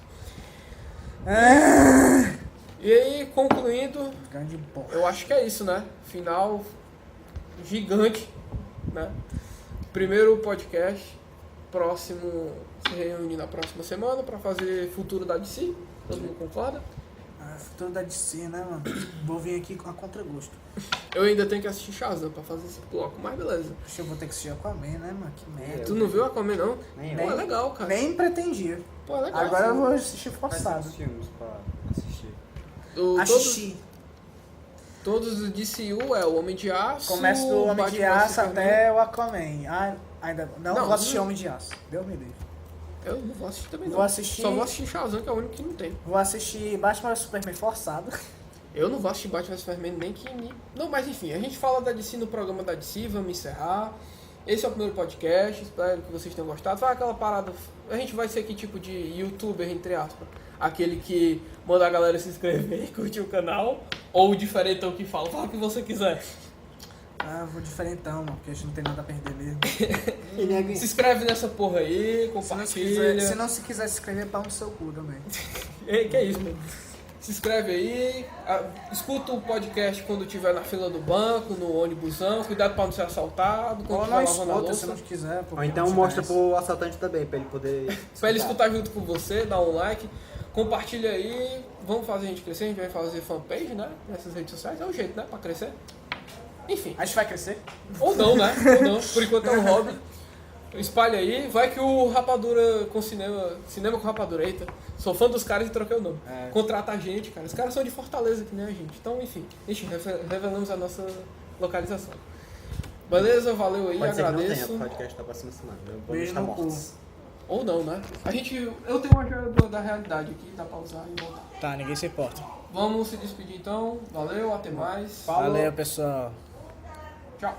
E aí, concluindo, Grande bom. eu acho que é isso, né? Final gigante, né? Primeiro podcast, próximo se reúne na próxima semana pra fazer futuro da DC. Todo mundo concorda? Futuro da DC, né, mano? Vou vir aqui a contragosto. Eu ainda tenho que assistir Shazam pra fazer esse bloco, mas beleza. Acho que eu vou ter que assistir Aquaman, né, mano? Que merda. Tu não viu Aquaman, não? Nem Pô, eu. é legal, cara. Nem pretendia. Pô, é legal. Agora eu sim. vou assistir Quais são forçado. os filmes pra assistir? Assistir. Todos do DCU é o Homem de Aço. Começa do Homem de Batman Aço Superman. até o Aquaman. Ainda não Não, vou assistir não. Homem de Aço. Deus me livre. Eu não vou assistir também, não. Vou assistir- Só vou assistir Shazam, que é o único que não tem. Vou assistir Batman vs Superman forçado. Eu não vou assistir Batman vs Superman nem que... Não, mas enfim, a gente fala da DC no programa da DC, vamos encerrar. Esse é o primeiro podcast, espero que vocês tenham gostado. Vai aquela parada... A gente vai ser que tipo de youtuber, entre aspas. Aquele que manda a galera se inscrever e curtir o canal. Ou o diferentão que fala o que você quiser. Ah, vou diferentão, mano, porque a gente não tem nada a perder mesmo. Se inscreve nessa porra aí, compartilha. Se não se quiser se inscrever, pau no seu cu também. Que é isso, mano. Se inscreve aí, escuta o podcast quando estiver na fila do banco, no ônibusão, cuidado pra não ser assaltado, quando Ou estiver não lavando a escuta, louça. se não quiser. Ou então mostra pro assaltante também, pra ele poder Pra ele escutar junto com você, dá um like, compartilha aí, vamos fazer a gente crescer, a gente vai fazer fanpage, né, nessas redes sociais, é o jeito, né, pra crescer. Enfim. A gente vai crescer? Ou não, né, ou não, por enquanto é um hobby. Espalha aí, vai que o Rapadura com cinema com Rapadura, eita, sou fã dos caras e troquei o nome. Contrata a gente, cara, os caras são de Fortaleza que nem a gente, então enfim, revelamos a nossa localização. Beleza, valeu aí, Pode ser que não agradeço. tenha, o podcast tá próxima semana. Beijo Estar no mortos. Ou não, né? Eu tenho uma joia da realidade aqui, dá pra usar e voltar. Tá, ninguém se importa. Vamos se despedir então, valeu, até mais. Valeu, pessoal. Tchau.